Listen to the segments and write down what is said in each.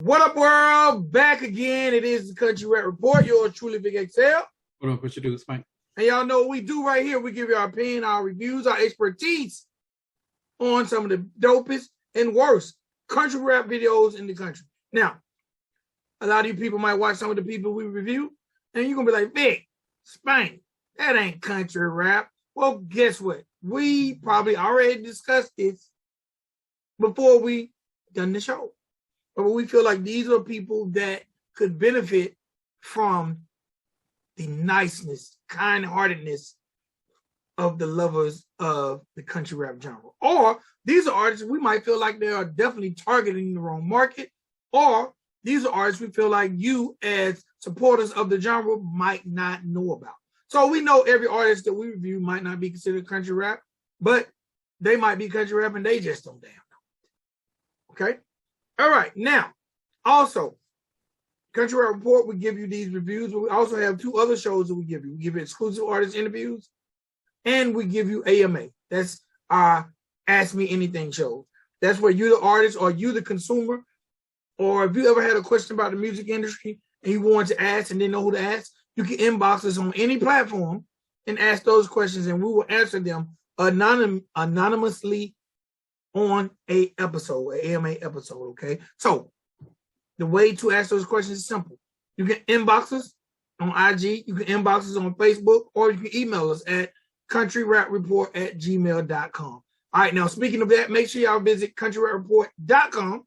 What up, world? Back again. It is the Country Rap Report. Yours truly, Vic XL. What up? What you do, Spank? And y'all know what we do right here. We give you our opinion, our reviews, our expertise on some of the dopest and worst country rap videos in the country. Now, a lot of you people might watch some of the people we review, and you're going to be like, Vic, Spank, that ain't country rap. Well, guess what? We probably already discussed this before we done the show. But we feel like these are people that could benefit from the niceness, kind-heartedness of the lovers of the country rap genre. Or these are artists we might feel like they are definitely targeting the wrong market. Or these are artists we feel like you as supporters of the genre might not know about. So we know every artist that we review might not be considered country rap, but they might be country rap and they just don't damn know. Okay? All right, now, also, Country Rap Report, we give you these reviews, but we also have two other shows that we give you. We give you exclusive artist interviews, and we give you AMA. That's our Ask Me Anything shows. That's where you, the artist, or you, the consumer, or if you ever had a question about the music industry and you wanted to ask and didn't know who to ask, you can inbox us on any platform and ask those questions, and we will answer them anonymously on an AMA episode, okay? So the way to ask those questions is simple. You can inbox us on IG, you can inbox us on Facebook, or you can email us at countryrapreport@gmail.com. All right, now speaking of that, make sure y'all visit countryrapreport.com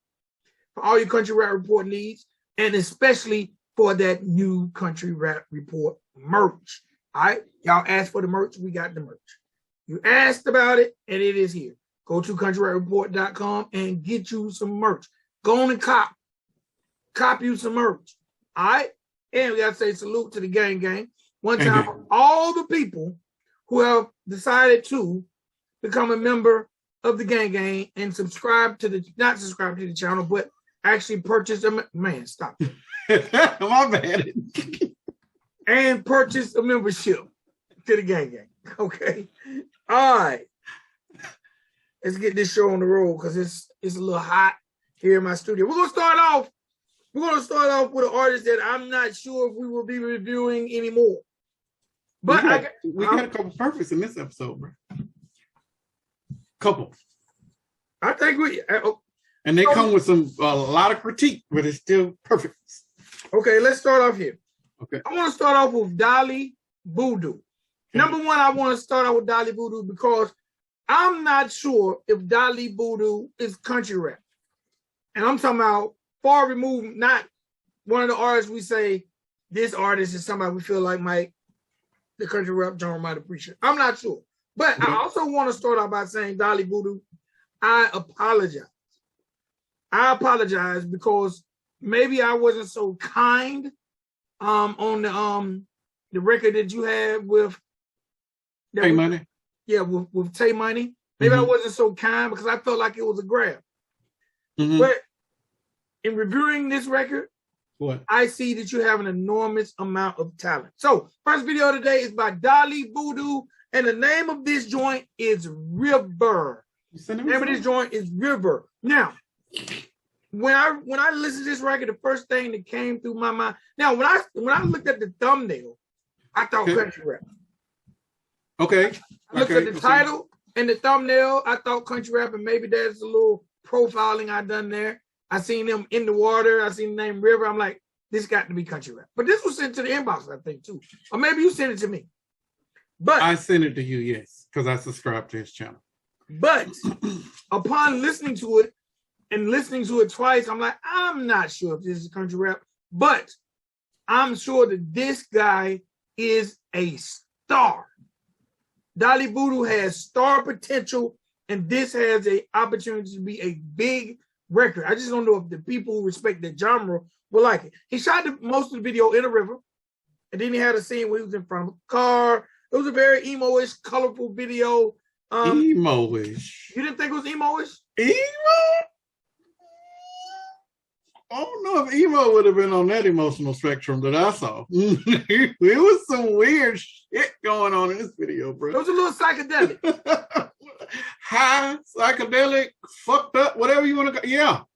for all your Country Rap Report needs, and especially for that new Country Rap Report merch. All right, y'all asked for the merch, we got the merch. You asked about it, and it is here. Go to countryrapreport.com and get you some merch. Go on and cop you some merch. All right? And we got to say salute to the gang. One time for all the people who have decided to become a member of the gang and not subscribe to the channel, but actually purchase man, stop. My bad. And purchase a membership to the gang. Okay? All right. Let's get this show on the road because it's a little hot here in my studio. We're gonna start off with an artist that I'm not sure if we will be reviewing anymore. But we got a couple perfects in this episode, bro. Couple. I think and they come with a lot of critique, but it's still perfect. Okay, let's start off here. Okay. I want to start off with Dali Voodoo. Number one, I want to start off with Dali Voodoo because I'm not sure if Dali Voodoo is country rap. And I'm talking about far removed, not one of the artists we say this artist is somebody we feel like the country rap genre might appreciate. I'm not sure. But I also want to start off by saying, Dali Voodoo, I apologize. I apologize because maybe I wasn't so kind on the record that you had with Tay Money. Yeah, with Tay Money. Maybe I wasn't so kind because I felt like it was a grab. But in reviewing this record, I see that you have an enormous amount of talent. So, first video today is by Dali Voodoo, and the name of this joint is River. The name of this joint is River. Now, when I listened to this record, the first thing that came through my mind. Now, when I looked at the thumbnail, I thought country rap. Okay. I looked at the title and the thumbnail. I thought country rap, and maybe there's a little profiling I done there. I seen them in the water. I seen the name River. I'm like, this got to be country rap. But this was sent to the inbox, I think, too. Or maybe you sent it to me. But I sent it to you, yes, because I subscribed to his channel. But upon listening to it and listening to it twice, I'm like, I'm not sure if this is country rap, but I'm sure that this guy is a star. Dali Voodoo has star potential, and this has an opportunity to be a big record. I just don't know if the people who respect the genre will like it. He shot most of the video in a river, and then he had a scene where he was in front of a car. It was a very emo-ish, colorful video. Emo-ish. You didn't think it was emo-ish? Emo? I don't know if emo would have been on that emotional spectrum that I saw. It was some weird shit going on in this video, bro. It was a little psychedelic. High, psychedelic, fucked up, whatever you want to go.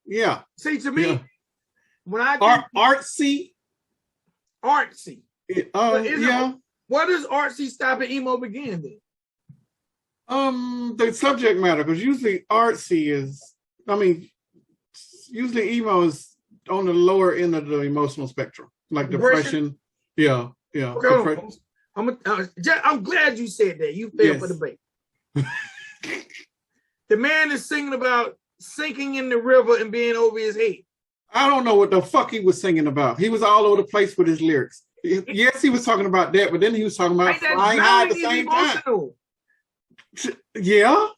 Yeah. See, to me, when I think artsy. Where does artsy stop and emo begin then? The subject matter, because usually artsy is, usually emo is on the lower end of the emotional spectrum, like depression. Yeah. Okay, I'm glad you said that. You fell for the bait. The man is singing about sinking in the river and being over his head. I don't know what the fuck he was singing about. He was all over the place with his lyrics. Yes, he was talking about that, but then he was talking about flying high at the same time. Yeah.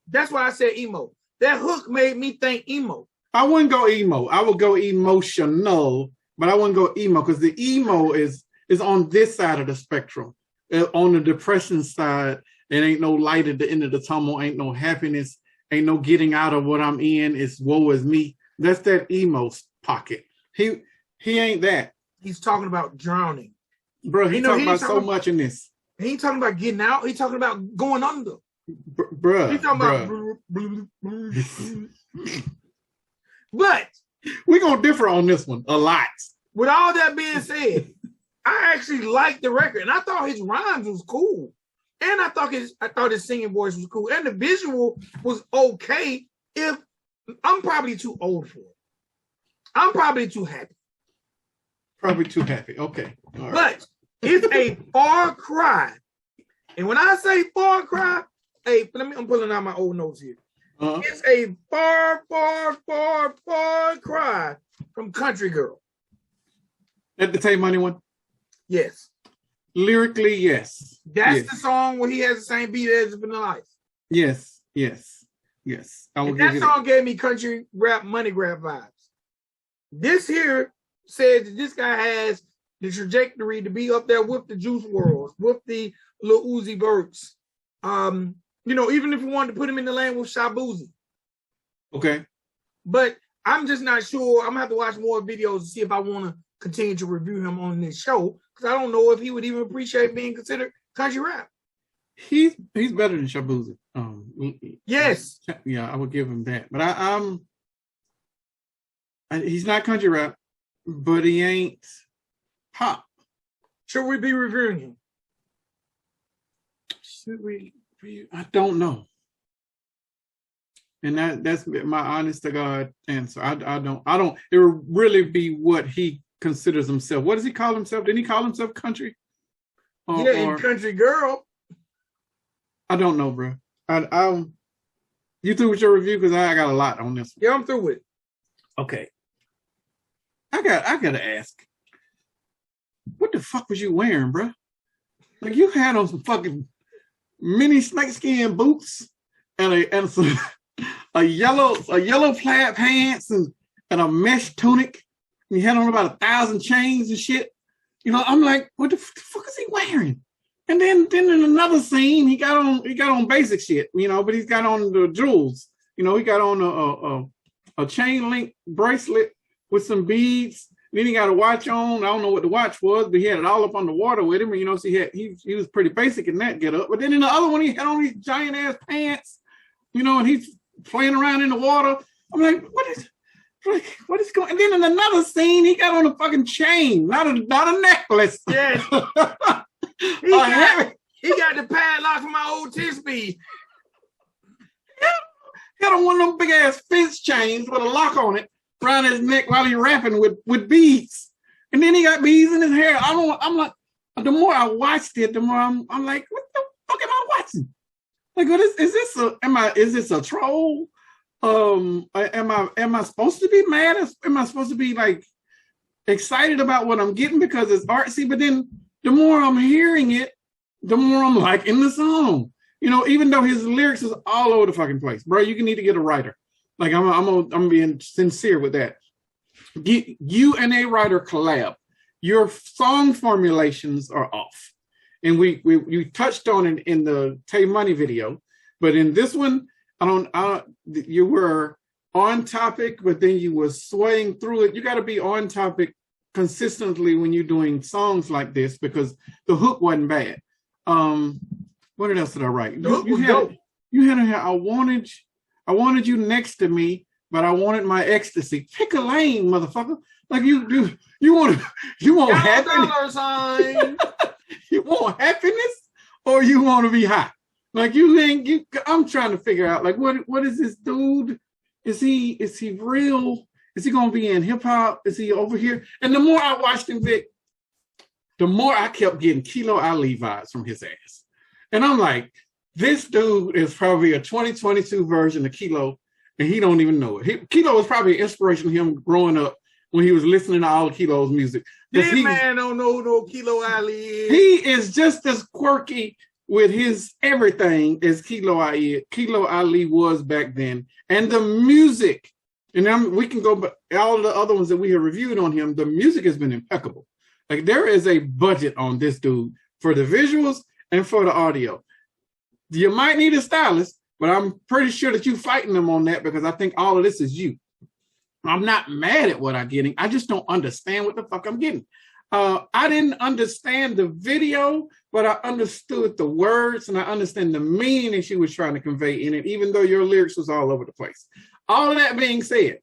That's why I said emo. That hook made me think emo. I wouldn't go emo. I would go emotional, but I wouldn't go emo because the emo is on this side of the spectrum. On the depression side, it ain't no light at the end of the tunnel, ain't no happiness, ain't no getting out of what I'm in. It's woe is me. That's that emo pocket. He ain't that. He's talking about drowning. Bro, he's talking about so much in this. He ain't talking about getting out. He's talking about going under. Bruh. He's talking about. But we're going to differ on this one a lot. With all that being said, I actually liked the record. And I thought his rhymes was cool. And I thought his singing voice was cool. And the visual was okay. If I'm probably too old for it. I'm probably too happy. Okay. All right. But it's a far cry. And when I say far cry, I'm pulling out my old notes here. It's a far, far, far, far cry from Country Girl. At the Tay Money one? Yes. Lyrically, yes. That's the song where he has the same beat as Vanilla Ice. Yes. I will give you that song gave me country rap money grab vibes. This here says that this guy has the trajectory to be up there with the Juice WRLDs, with the Lil Uzi Verts. Even if you wanted to put him in the lane with Shabuzi. Okay. But I'm just not sure. I'm gonna have to watch more videos to see if I want to continue to review him on this show, because I don't know if he would even appreciate being considered country rap. He's better than Shabuzi. Yes. Yeah, I would give him that. But he's not country rap, but he ain't pop. Should we be reviewing him? Should we? I don't know. And that's my honest to God answer. I don't. It would really be what he considers himself. What does he call himself? Didn't he call himself country? In Country Girl. I don't know, bro. You through with your review? Because I got a lot on this one. Yeah, I'm through with it. Okay. I gotta ask. What the fuck was you wearing, bro? Like, you had on some fucking mini snakeskin boots and some a yellow plaid pants and a mesh tunic. And you had on about 1,000 chains and shit. I'm like, what the fuck is he wearing? And then in another scene, he got on basic shit, but he's got on the jewels. He got on a chain link bracelet with some beads. Then he got a watch on. I don't know what the watch was, but he had it all up on the water with him. And, so he was pretty basic in that get up. But then in the other one, he had on these giant ass pants, and he's playing around in the water. I'm like, what is going? And then in another scene, he got on a fucking chain, not a necklace. Yes. He got the padlock from my old 10-speed. He had on one of them big ass fence chains with a lock on it around his neck while he rapping with beads. And then he got beads in his hair. I'm like, the more I watched it, the more I'm like, what the fuck am I watching? Like, what is this a troll? Am I supposed to be mad? Am I supposed to be like excited about what I'm getting because it's artsy? But then the more I'm hearing it, the more I'm liking the song. Even though his lyrics is all over the fucking place, bro. You need to get a writer. Like, I'm being sincere with that. You and a writer collab. Your song formulations are off, and we touched on it in the Tay Money video, but in this one, you were on topic, but then you were swaying through it. You got to be on topic consistently when you're doing songs like this, because the hook wasn't bad. What else did I write? You had in here, I wanted you next to me, but I wanted my ecstasy. Pick a lane, motherfucker. Like you want happiness. $sign. You want happiness or you want to be high? Like I'm trying to figure out like what is this dude? Is he real? Is he gonna be in hip hop? Is he over here? And the more I watched him, Vic, the more I kept getting Kilo Ali vibes from his ass. And I'm like, this dude is probably a 2022 version of Kilo, and he don't even know it. Kilo was probably an inspiration to him growing up when he was listening to all of Kilo's music. This man don't know who no Kilo Ali is. He is just as quirky with his everything as Kilo Ali was back then. And the music, and we can go back, all the other ones that we have reviewed on him, the music has been impeccable. Like there is a budget on this dude for the visuals and for the audio. You might need a stylist, but I'm pretty sure that you're fighting them on that because I think all of this is you. I'm not mad at what I'm getting. I just don't understand what the fuck I'm getting. I didn't understand the video, but I understood the words and I understand the meaning that she was trying to convey in it, even though your lyrics was all over the place. All of that being said,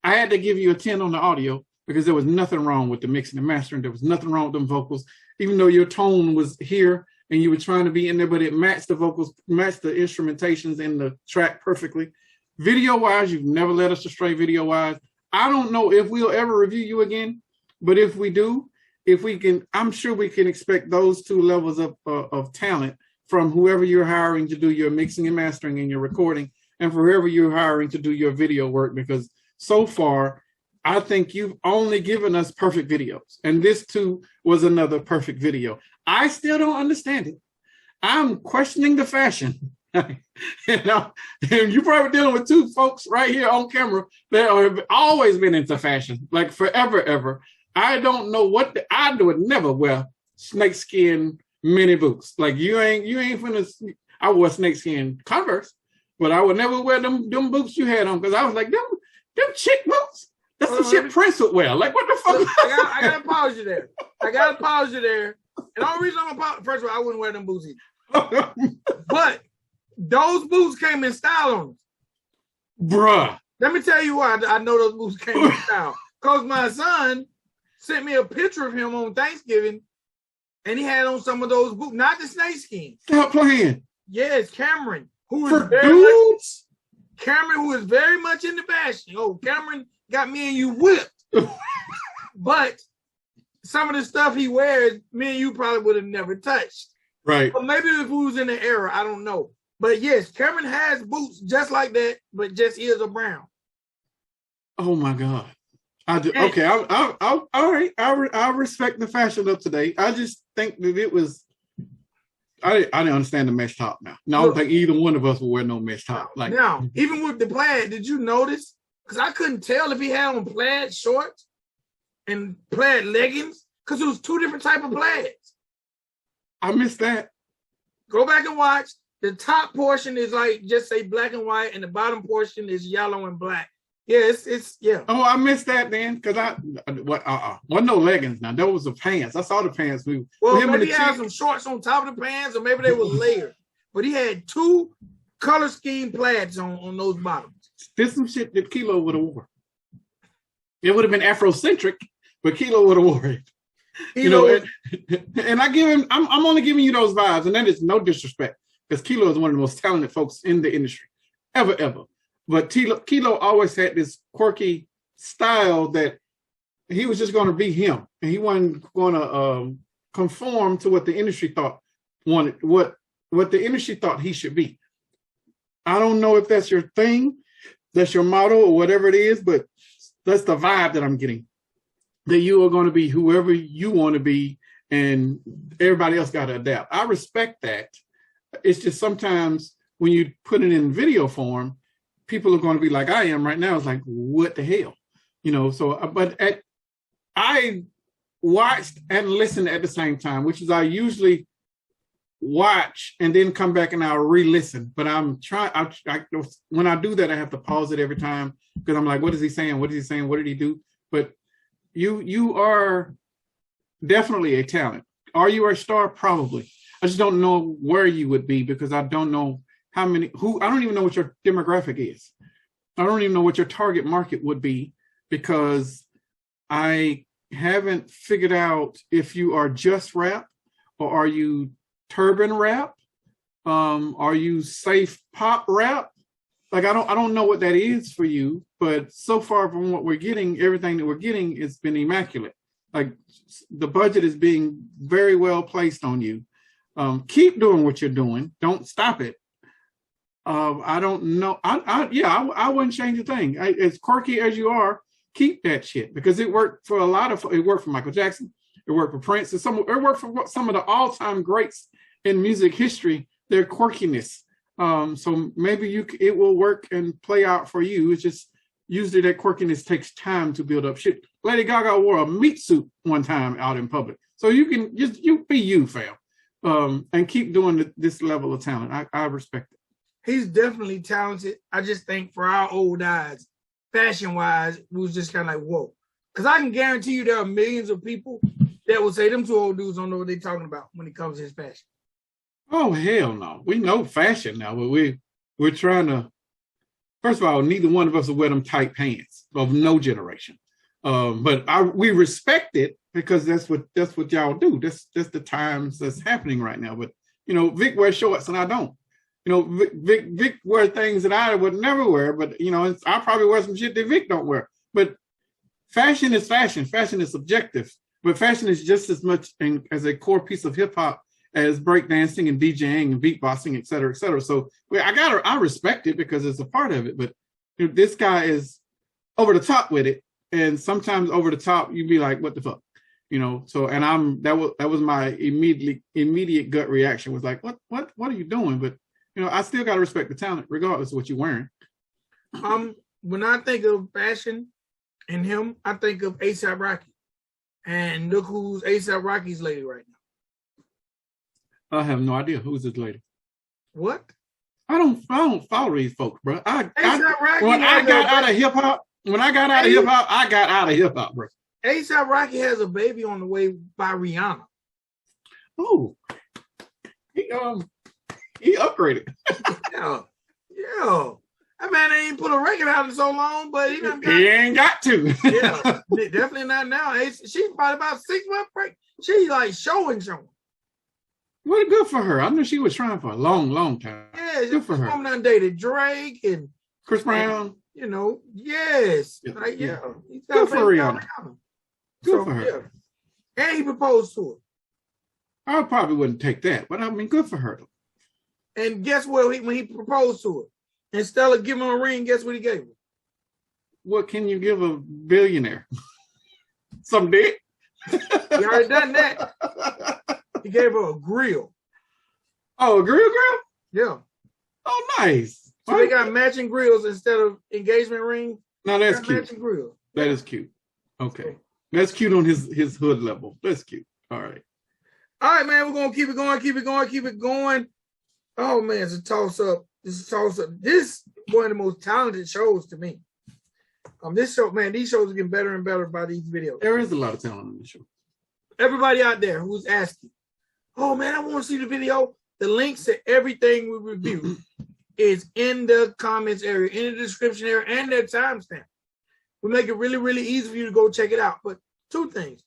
I had to give you a 10 on the audio because there was nothing wrong with the mixing and mastering. There was nothing wrong with them vocals, even though your tone was here and you were trying to be in there, but it matched the vocals, matched the instrumentations in the track perfectly. Video-wise, you've never led us astray video-wise. I don't know if we'll ever review you again, but if we do, if we can, I'm sure we can expect those two levels of talent from whoever you're hiring to do your mixing and mastering and your recording, and for whoever you're hiring to do your video work, because so far, I think you've only given us perfect videos, and this too was another perfect video. I still don't understand it. I'm questioning the fashion. And you're probably dealing with two folks right here on camera that have always been into fashion, like forever, ever. I don't know I would never wear snakeskin mini boots. Like you ain't finna. I wore snakeskin Converse, but I would never wear them boots you had on because I was like them chick boots. That's the shit Prince would wear. Like what the fuck? Look, I gotta pause you there. And the only reason I'm gonna pause, first of all, I wouldn't wear them boots either. But those boots came in style on them. Bruh. Let me tell you why I know those boots came in style. Because my son sent me a picture of him on Thanksgiving, and he had on some of those boots, not the snakeskin. Stop playing. Yes, Cameron, who is very much into fashion. Oh, Cameron got me and you whipped. But some of the stuff he wears, me and you probably would have never touched. Right. But maybe if we was in the era, I don't know. But yes, Cameron has boots just like that, but just ears are brown. Oh my God. Okay, all right. I respect the fashion of today. I just think that it was. I didn't understand the mesh top now. No, I don't think either one of us will wear no mesh top. Like now, even with the plaid, did you notice? Because I couldn't tell if he had on plaid shorts and plaid leggings, because it was two different type of plaids. I missed that. Go back and watch. The top portion is like just say black and white, and the bottom portion is yellow and black. Yeah, it's yeah. Oh, I missed that then, because wasn't no leggings now. Those was the pants. I saw the pants. Well, maybe he had some shorts on top of the pants, or maybe they were layered. But he had two color scheme plaids on those bottoms. This some shit that Kilo would have wore. It would have been Afrocentric, but Kilo would have wore it. And I give him. I'm only giving you those vibes, and that is no disrespect, because Kilo is one of the most talented folks in the industry, ever. But Kilo always had this quirky style that he was just going to be him, and he wasn't going to conform to what the industry wanted, what the industry thought he should be. I don't know if that's your thing, that's your motto, or whatever it is, but that's the vibe that I'm getting. That you are going to be whoever you want to be, and everybody else got to adapt. I respect that. It's just sometimes when you put it in video form, people are going to be like I am right now. It's like, what the hell? I watched and listened at the same time, which is I usually watch and then come back and I'll re-listen. But when I do that, I have to pause it every time because I'm like, what is he saying? What is he saying? What did he do? But you are definitely a talent. Are you a star? Probably. I just don't know where you would be because I don't know I don't even know what your demographic is. I don't even know what your target market would be, because I haven't figured out if you are just rap, or are you turban rap? Are you safe pop rap? Like, I don't know what that is for you, but so far from what we're getting, everything that we're getting has been immaculate. Like, the budget is being very well placed on you. Keep doing what you're doing. Don't stop it. I don't know. I wouldn't change a thing. As quirky as you are, keep that shit, because it worked for it worked for Michael Jackson. It worked for Prince. It worked for some of the all-time greats in music history. Their quirkiness. So maybe it will work and play out for you. It's just usually that quirkiness takes time to build up. Shit, Lady Gaga wore a meat suit one time out in public. So you can you be you, fam, and keep doing this level of talent. I respect it. He's definitely talented. I just think for our old eyes, fashion-wise, we was just kind of like, whoa. Because I can guarantee you there are millions of people that will say them two old dudes don't know what they're talking about when it comes to his fashion. Oh, hell no. We know fashion now, but we're trying to, first of all, neither one of us will wear them tight pants of no generation. But we respect it, because that's what y'all do. That's the times that's happening right now. But, Vic wears shorts and I don't. Vic wears things that I would never wear, but, I probably wear some shit that Vic don't wear. But fashion is fashion. Fashion is subjective. But fashion is just as much as a core piece of hip hop as breakdancing and DJing and beatboxing, et cetera, et cetera. So I respect it because it's a part of it. But this guy is over the top with it, and sometimes over the top, you'd be like, "What the fuck?" So, and that was my immediate gut reaction, was like, "What are you doing?" But I still gotta respect the talent, regardless of what you're wearing. When I think of fashion and him, I think of A$AP Rocky, and look who's A$AP Rocky's lady right now. I have no idea who's this lady. What? I don't follow these folks, bro. When I got out of hip hop, I got out of hip hop, bro. A$AP Rocky has a baby on the way by Rihanna. Oh, he upgraded. yeah. That man ain't put a record out in so long, but he ain't got to. Yeah, definitely not now. She's probably about 6 months break. She's like showing. Well, good for her. I knew she was trying for a long, long time. Yeah, good for her. Woman done dated Drake and Chris Brown. Yes. Yeah. Like, yeah. Good for Rihanna. Good for her. Yeah. And he proposed to her. I probably wouldn't take that, but I mean, good for her. And guess what? When he proposed to her, instead of giving her a ring, guess what he gave her? What can you give a billionaire? Some dick? He already done that. He gave her a grill. Oh, a grill? Yeah. Oh, nice. So they got matching grills instead of engagement rings. No, that's cute. Matching grills. That is cute. Okay. That's cute on his hood level. That's cute. All right. All right, man. We're going to keep it going. Oh, man. It's a toss-up. This is one of the most talented shows to me. This show, man, these shows are getting better and better by these videos. There is a lot of talent on the show. Everybody out there who's asking, oh, man, I want to see the video. The links to everything we review is in the comments area, in the description area, and their timestamp. We make it really, really easy for you to go check it out. But two things.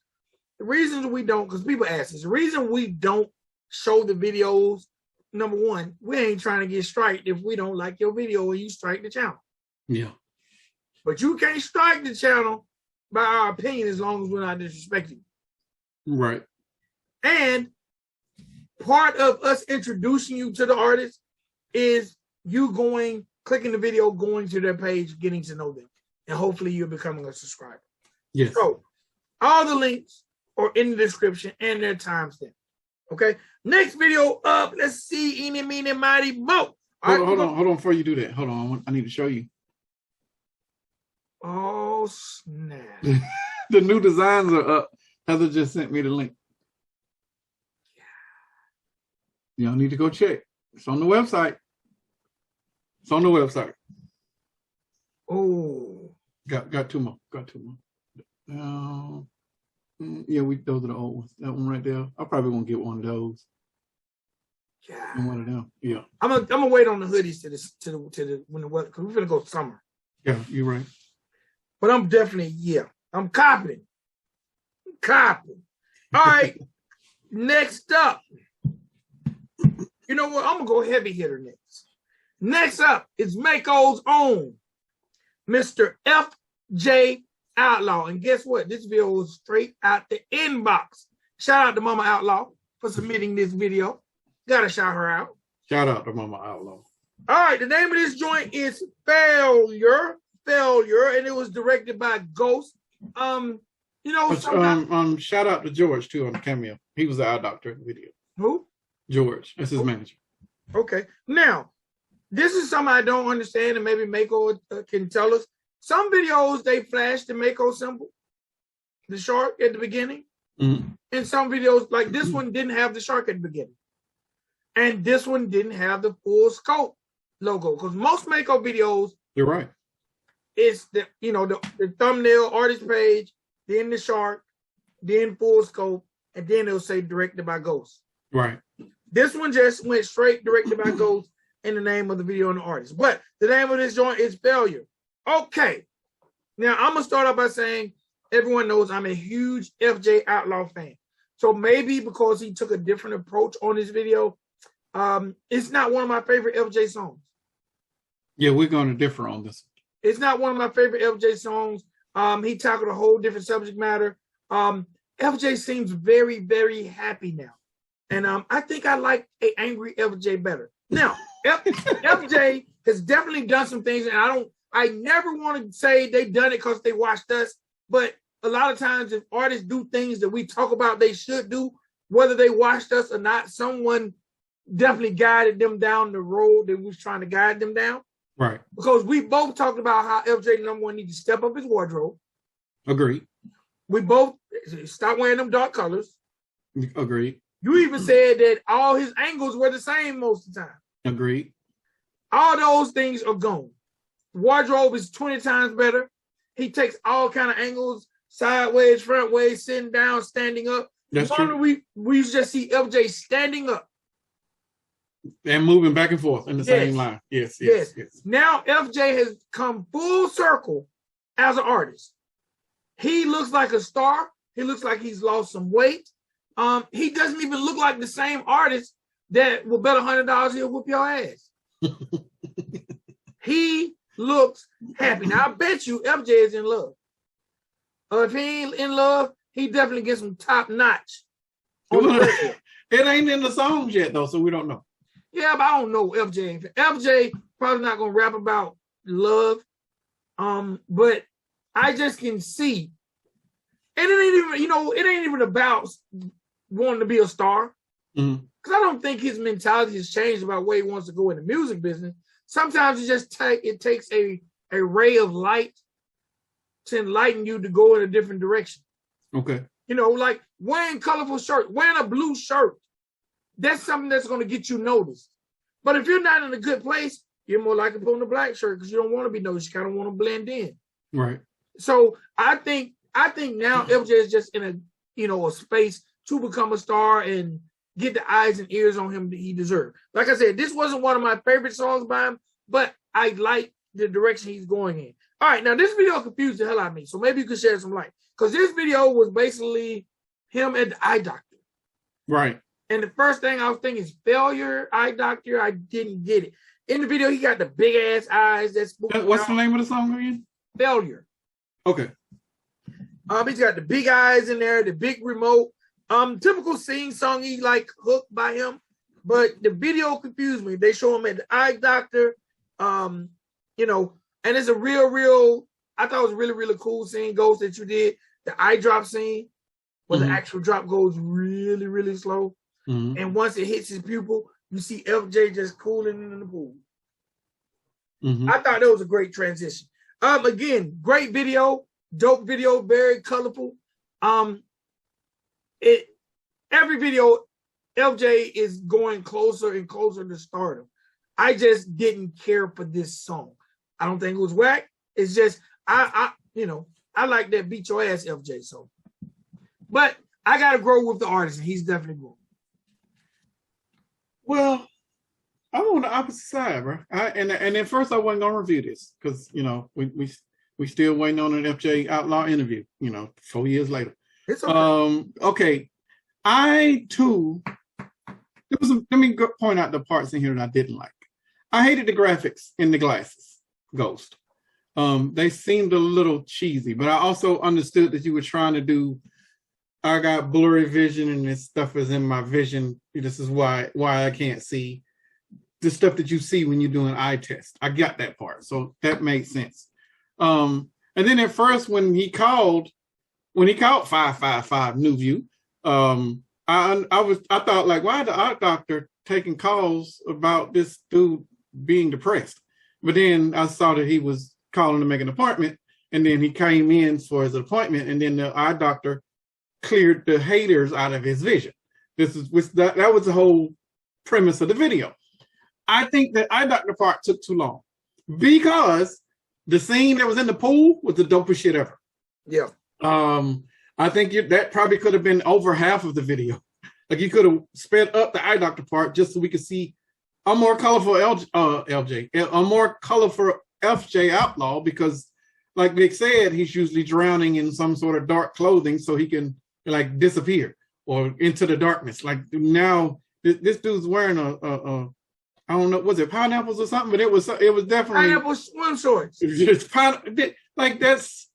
The reasons we don't, because people ask us, the reason we don't show the videos, number one, we ain't trying to get striked if we don't like your video and you strike the channel. Yeah. But you can't strike the channel by our opinion as long as we're not disrespecting you. Right. And part of us introducing you to the artist is you clicking the video, going to their page, getting to know them. And hopefully you're becoming a subscriber. Yes. So all the links are in the description and their timestamp. Okay. Next video up. Let's see. Eeny, meeny, mighty, mo. Hold on. Before you do that, hold on. I need to show you. Oh, snap. The new designs are up. Heather just sent me the link. Y'all need to go check. It's on the website. Oh. Got two more. Yeah, those are the old ones. That one right there. I probably won't get one of those. Yeah. One of them. Yeah. I'm gonna wait on the hoodies to the when the weather, because we're gonna go summer. Yeah, you're right. But I'm definitely, I'm copying. All right, next up. You know what? I'm going to go heavy hitter next. Next up is Mako's own Mr. FJ Outlaw. And guess what? This video was straight out the inbox. Shout out to Mama Outlaw for submitting this video. Gotta shout her out. Shout out to Mama Outlaw. All right, the name of this joint is Failure, and it was directed by Ghost. You know, shout out to George too on the cameo. He was the eye doctor in the video. Who? George. That's his manager. Okay. Now, this is something I don't understand, and maybe Mako can tell us. Some videos they flash the Mako symbol, the shark at the beginning, and some videos like this one didn't have the shark at the beginning, and this one didn't have the full scope logo. Because most Mako videos, you're right, it's the the thumbnail, artist page, then the shark, then full scope, and then it'll say directed by Ghost. Right. This one just went straight directed by Ghost in the name of the video and the artist. But the name of this joint is Failure. Okay. Now, I'm going to start off by saying everyone knows I'm a huge FJ Outlaw fan. So maybe because he took a different approach on this video, it's not one of my favorite FJ songs. Yeah, we're going to differ on this. It's not one of my favorite FJ songs. He tackled a whole different subject matter. FJ seems very, very happy now. And I think I like an angry FJ better. Now, FJ has definitely done some things, and I never want to say they done it because they watched us, but a lot of times if artists do things that we talk about they should do, whether they watched us or not, someone definitely guided them down the road that we was trying to guide them down. Right. Because we both talked about how FJ, number one, needs to step up his wardrobe. Agreed. We both stop wearing them dark colors. Agreed. You even said that all his angles were the same most of the time. Agreed. All those things are gone. Wardrobe is 20 times better. He takes all kind of angles, sideways, front ways, sitting down, standing up. That's true. We just see FJ standing up. And moving back and forth in the same line. Yes. Now FJ has come full circle as an artist. He looks like a star. He looks like he's lost some weight. He doesn't even look like the same artist that will bet $100 he'll whoop your ass. He looks happy. Now I bet you FJ is in love. If he ain't in love, he definitely gets some top notch. It ain't in the songs yet though, so we don't know. Yeah, but I don't know FJ. FJ probably not gonna rap about love. But I just can see, and it ain't even about wanting to be a star. Because I don't think his mentality has changed about where he wants to go in the music business. Sometimes it takes a ray of light to enlighten you to go in a different direction. Okay. Like wearing colorful shirt, wearing a blue shirt. That's something that's going to get you noticed. But if you're not in a good place, you're more likely to put on a black shirt because you don't want to be noticed. You kind of want to blend in. Right. So I think now FJ is just in a space to become a star and get the eyes and ears on him that he deserves. Like I said, this wasn't one of my favorite songs by him, but I like the direction he's going in. All right, now this video confused the hell out of me, so maybe you could shed some light. Because this video was basically him at the eye doctor. Right. And the first thing I was thinking is Failure, eye doctor. I didn't get it. In the video, he got the big ass eyes. What's the name of the song again? Failure. Okay. He's got the big eyes in there, the big remote. Typical sing-songy like hook by him, but the video confused me. They show him at the eye doctor, and it's a real. I thought it was a really, really cool scene, Ghost, that you did. The eye drop scene, where the actual drop goes really, really slow, and once it hits his pupil, you see FJ just cooling in the pool. I thought that was a great transition. Again, great video, dope video, very colorful. Every video, FJ is going closer and closer to stardom. I just didn't care for this song. I don't think it was whack. It's just I like that beat your ass FJ song. But I gotta grow with the artist, and he's definitely growing. Well, I want the opposite side, bro. And at first I wasn't gonna review this because we still waiting on an FJ Outlaw interview. 4 years later. It's okay. Okay. I too. Let me point out the parts in here that I didn't like. I hated the graphics in the glasses, Ghost. They seemed a little cheesy, but I also understood that you were trying to do. I got blurry vision and this stuff is in my vision. This is why I can't see the stuff that you see when you're doing eye test. I got that part, so that made sense. And then at first when he called 555 New View, I thought like, why the eye doctor taking calls about this dude being depressed? But then I saw that he was calling to make an appointment, and then he came in for his appointment, and then the eye doctor cleared the haters out of his vision. That was the whole premise of the video. I think that eye doctor part took too long because the scene that was in the pool was the dopest shit ever. Yeah. I think that probably could have been over half of the video. Like you could have sped up the eye doctor part just so we could see a more colorful a more colorful FJ Outlaw, because like Vic said, he's usually drowning in some sort of dark clothing so he can like disappear or into the darkness. Like now this dude's wearing a I don't know, was it pineapples or something? But it was definitely pineapple swim shorts. It's like that's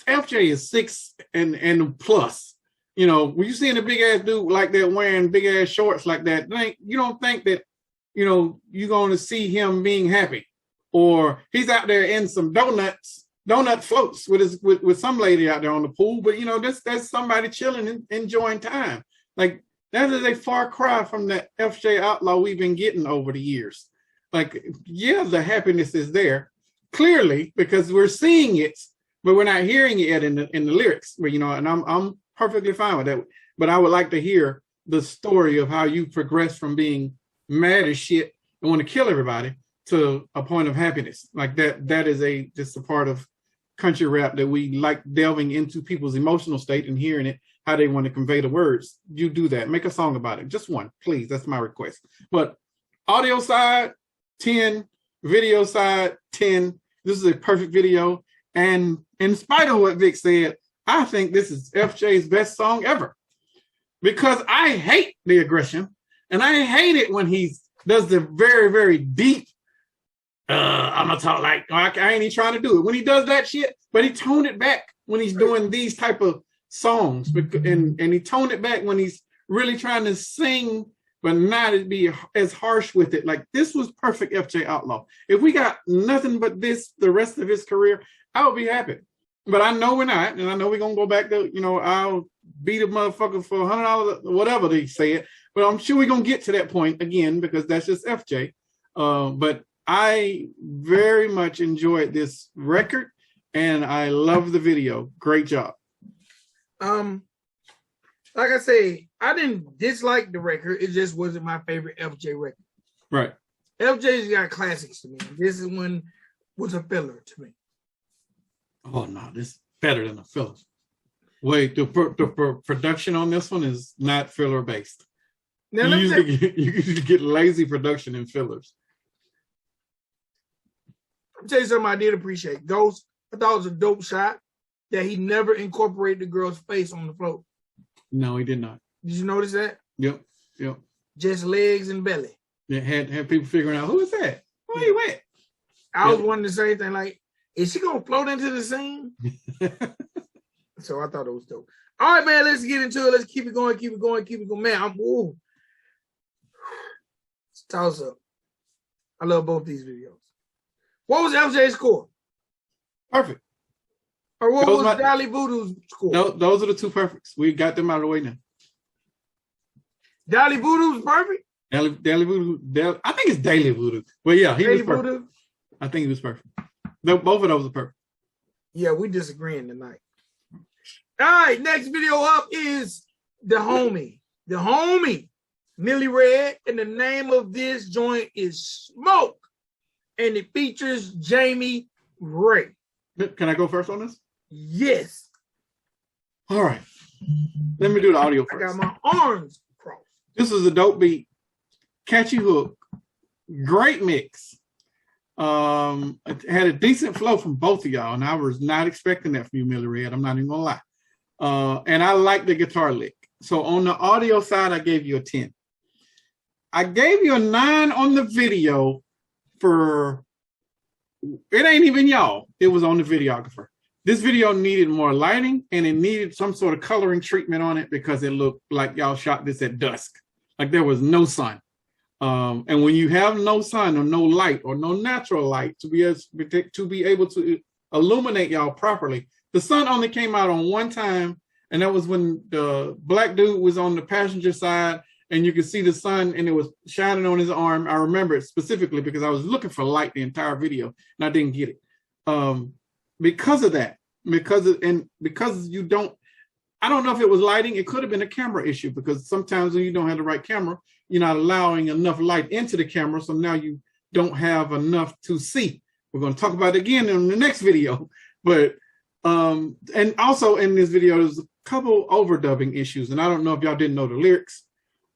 FJ is 6 and plus. When you seeing a big ass dude like that wearing big ass shorts like that, you don't think that you're going to see him being happy, or he's out there in some donut floats with some lady out there on the pool. But that's somebody chilling and enjoying time. Like that is a far cry from the FJ Outlaw we've been getting over the years. Like, yeah, the happiness is there clearly because we're seeing it, but we're not hearing it in the lyrics. Where and I'm perfectly fine with that. But I would like to hear the story of how you progress from being mad as shit and want to kill everybody to a point of happiness. Like that is just a part of country rap that we like, delving into people's emotional state and hearing it, how they want to convey the words. You do that. Make a song about it. Just one, please. That's my request. But audio side, 10. Video side, 10. This is a perfect video. And in spite of what Vic said, I think this is FJ's best song ever. Because I hate the aggression. And I hate it when he does the very, very deep, I'm going to talk like, I ain't even trying to do it. When he does that shit, but he toned it back when he's doing these type of songs. And he toned it back when he's really trying to sing, but not be as harsh with it. Like, this was perfect FJ Outlaw. If we got nothing but this the rest of his career, I would be happy. But I know we're not. And I know we're going to go back to, I'll beat a motherfucker for $100, whatever they say it. But I'm sure we're going to get to that point again because that's just FJ. But I very much enjoyed this record and I love the video. Great job. Like I say, I didn't dislike the record. It just wasn't my favorite FJ record. Right. FJ's got classics to me. This is one was a filler to me. Oh, no, this is better than a filler. Wait, the production on this one is not filler based. Now, you usually get lazy production in fillers. I'll tell you something I did appreciate. Ghost, I thought it was a dope shot that he never incorporated the girl's face on the float. No, he did not. Did you notice that? Yep. Just legs and belly. It had people figuring out, who is that? Where you at? I was wondering the same thing, like, is she going to float into the scene? So I thought it was dope. All right, man, let's get into it. Let's keep it going. Man, it's toss up. I love both these videos. What was LJ's score? Perfect. Or what was Dali Voodoo's score? No, those are the two perfects. We got them out of the way now. Dali Voodoo's perfect? Dali Voodoo. I think it's Daily Voodoo. But yeah, he was perfect. Voodoo? I think he was perfect. Both of those are perfect. Yeah, we disagreeing tonight. All right, next video up is the homie, Millie Redd, and the name of this joint is Smoke, and it features Jamie Ray. Can I go first on this? Yes. All right. Let me do the audio first. I got my arms crossed. This is a dope beat, catchy hook, Great mix. It had a decent flow from both of y'all, and I was not expecting that from you, Millie Redd. I'm not even gonna lie. And I like the guitar lick. So on the audio side, I gave you a 10. I gave you a 9 on the video for, it ain't even y'all. It was on the videographer. This video needed more lighting, and it needed some sort of coloring treatment on it because it looked like y'all shot this at dusk. Like there was no sun. And when you have no sun or no light or no natural light to be able to illuminate y'all properly, the sun only came out on one time, and that was when the black dude was on the passenger side, and you could see the sun, and it was shining on his arm. I remember it specifically because I was looking for light the entire video, and I didn't get it. Because of that, because you don't, I don't know if it was lighting. It could have been a camera issue, because sometimes when you don't have the right camera, you're not allowing enough light into the camera, so now you don't have enough to see. We're going to talk about it again in the next video, but and also in this video, there's a couple overdubbing issues, and I don't know if y'all didn't know the lyrics,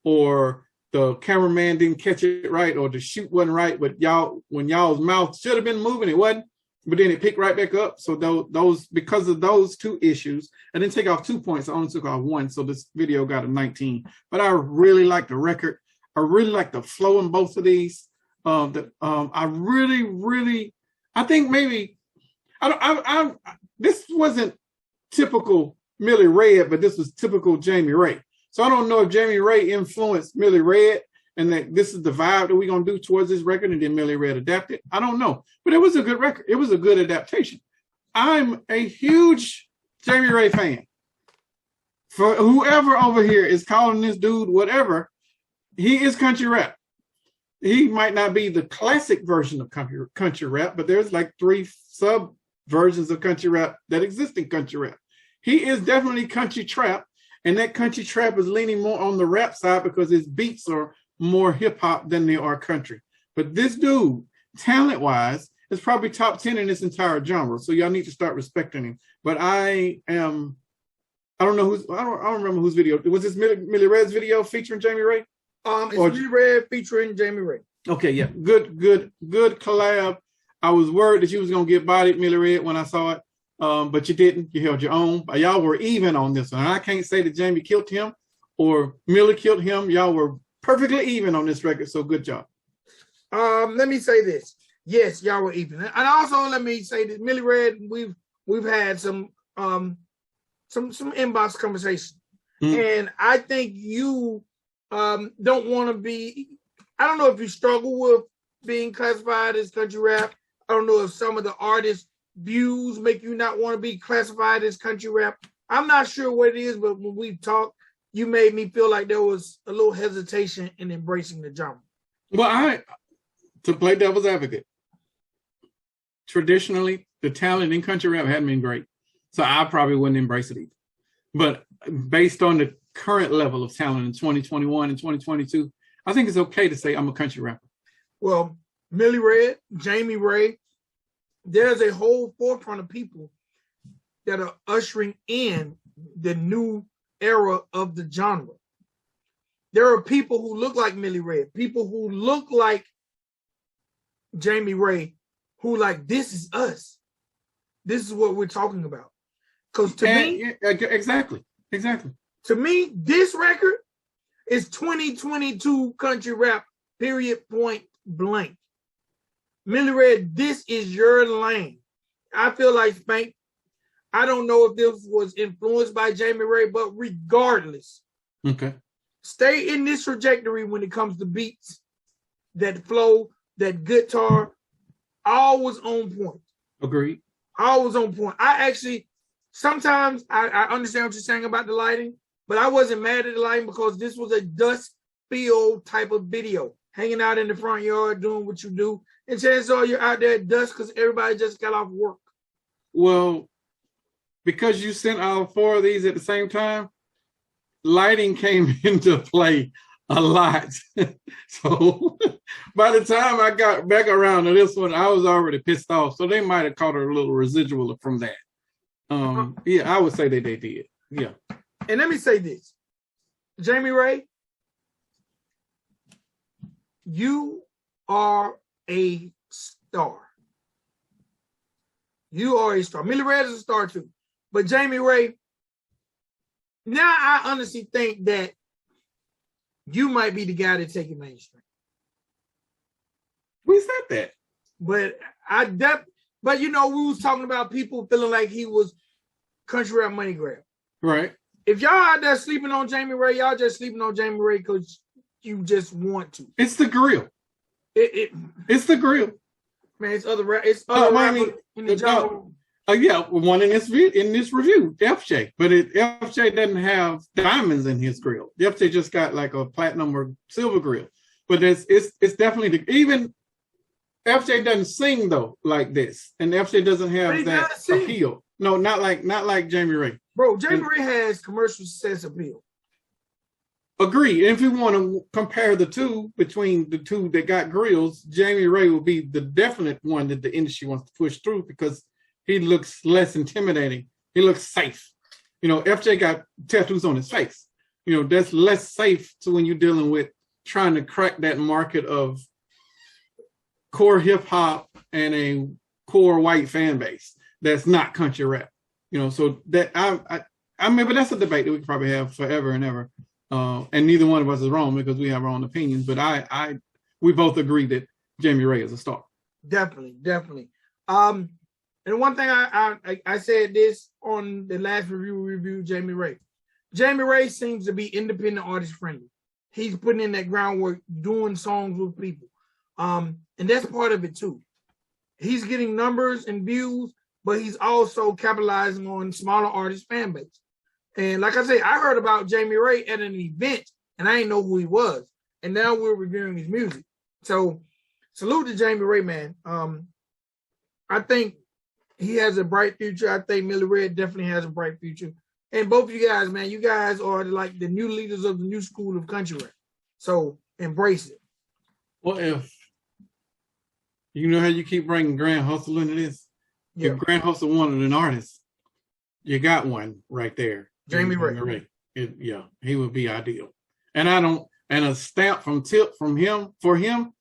or the cameraman didn't catch it right, or the shoot wasn't right, but when y'all's mouth should have been moving, it wasn't, but then it picked right back up. So those because of those two issues, I didn't take off 2 points, I only took off 1, so this video got a 19. But I really like the record. I really like the flow in both of these. I really, I think maybe, this wasn't typical Millie Redd, but this was typical Jamie Ray. So I don't know if Jamie Ray influenced Millie Redd, and that this is the vibe that we're going to do towards this record, and then Millie Redd adapted. I don't know, but it was a good record. It was a good adaptation. I'm a huge Jamie Ray fan. For whoever over here is calling this dude whatever, he is country rap. He might not be the classic version of country rap, but there's like 3 sub versions of country rap that exist in country rap. He is definitely country trap, and that country trap is leaning more on the rap side because his beats are more hip hop than they are country. But this dude, talent wise, is probably top 10 in this entire genre. So y'all need to start respecting him. But I don't remember whose video. Was this Millie Redd's video featuring Jamie Ray? It's Millie Redd featuring Jamie Ray. Okay, yeah. Good collab. I was worried that you was gonna get bodied, Millie Redd, when I saw it. But you didn't. You held your own. Y'all were even on this one. And I can't say that Jamie killed him or Millie killed him. Y'all were perfectly even on this record. So good job. Let me say this. Yes, y'all were even. And also let me say that Millie Redd, we've had some inbox conversation. And I think you don't want to be, I don't know if you struggle with being classified as country rap. I don't know if some of the artists' views make you not want to be classified as country rap. I'm not sure what it is, but when we talked, you made me feel like there was a little hesitation in embracing the genre. Well, to play devil's advocate, traditionally, the talent in country rap hadn't been great. So I probably wouldn't embrace it either. But based on the current level of talent in 2021 and 2022, I think it's okay to say I'm a country rapper. Well, Millie Redd, Jamie Ray, there's a whole forefront of people that are ushering in the new era of the genre. There are people who look like Millie Redd, people who look like Jamie Ray, who like, this is us. This is what we're talking about. Because to me, exactly. To me, this record is 2022 country rap, period, point blank. Millie Redd, this is your lane. I feel like Spank, I don't know if this was influenced by Jamie Ray, but regardless, okay, stay in this trajectory when it comes to beats, that flow, that guitar, always on point. Agreed. Always on point. Sometimes I understand what you're saying about the lighting, but I wasn't mad at the lighting because this was a dust field type of video. Hanging out in the front yard, doing what you do. And chances are you're out there at dusk because everybody just got off work. Well, because you sent all 4 of these at the same time, lighting came into play a lot. So by the time I got back around to this one, I was already pissed off. So they might have caught a little residual from that. Yeah, I would say that they did. Yeah. And let me say this. Jamie Ray, you are a star. You are a star. Millie Redd is a star too. But Jamie Ray, now I honestly think that you might be the guy to take it mainstream. We said that. But but you know, we was talking about people feeling like he was country rap money grab. Right. If y'all out there sleeping on Jamie Ray, y'all just sleeping on Jamie Ray because you just want to. It's the grill. It's the grill. Man, it's other rappers in the genre. Yeah, one in this review, FJ, but FJ doesn't have diamonds in his grill. FJ just got like a platinum or silver grill, but it's definitely even FJ doesn't sing though like this, and FJ doesn't have that appeal. No, not like Jamie Ray. Bro, Jamie Ray has commercial success appeal. Agreed. And if we want to compare the two between the two that got grills, Jamie Ray will be the definite one that the industry wants to push through because he looks less intimidating. He looks safe. You know, FJ got tattoos on his face. You know, that's less safe to when you're dealing with trying to crack that market of core hip hop and a core white fan base that's not country rap. You know, so that I mean, but that's a debate that we could probably have forever and ever. And neither one of us is wrong because we have our own opinions. But we both agree that Jamie Ray is a star. Definitely. And one thing I said this on the last review, Jamie Ray. Jamie Ray seems to be independent artist friendly. He's putting in that groundwork, doing songs with people. And that's part of it too. He's getting numbers and views, but he's also capitalizing on smaller artist fan base. And like I say, I heard about Jamie Ray at an event and I didn't know who he was. And now we're reviewing his music. So salute to Jamie Ray, man. I think he has a bright future. I think Millie Redd definitely has a bright future. And both of you guys, man, you guys are like the new leaders of the new school of country rap. So embrace it. What if? You know how you keep bringing Grand Hustle into this? Yeah. If Grand Hustle wanted an artist, you got one right there. Jamie Ray. He would be ideal. And a stamp from him for him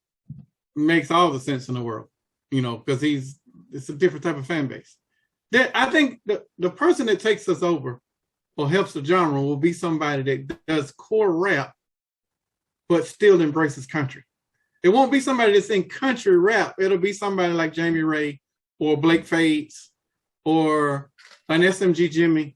makes all the sense in the world, you know, because it's a different type of fan base. That I think the person that takes us over or helps the genre will be somebody that does core rap, but still embraces country. It won't be somebody that's in country rap. It'll be somebody like Jamie Ray or Blake Fades or an SMG Jimmy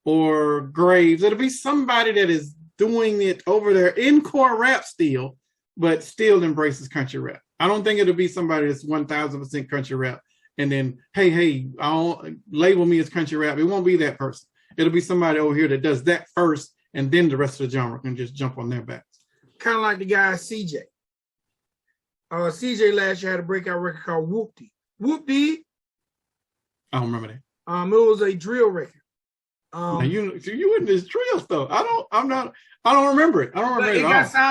or Graves. It'll be somebody that is doing it over there in core rap still, but still embraces country rap. I don't think it'll be somebody that's 1000% country rap and then, hey, I'll label me as country rap. It won't be that person. It'll be somebody over here that does that first and then the rest of the genre can just jump on their backs. Kind of like the guy CJ. CJ last year had a breakout record called Whoop-Dee. Whoop-Dee. I don't remember that. It was a drill record. You in this drill stuff. I don't remember it. I don't remember it.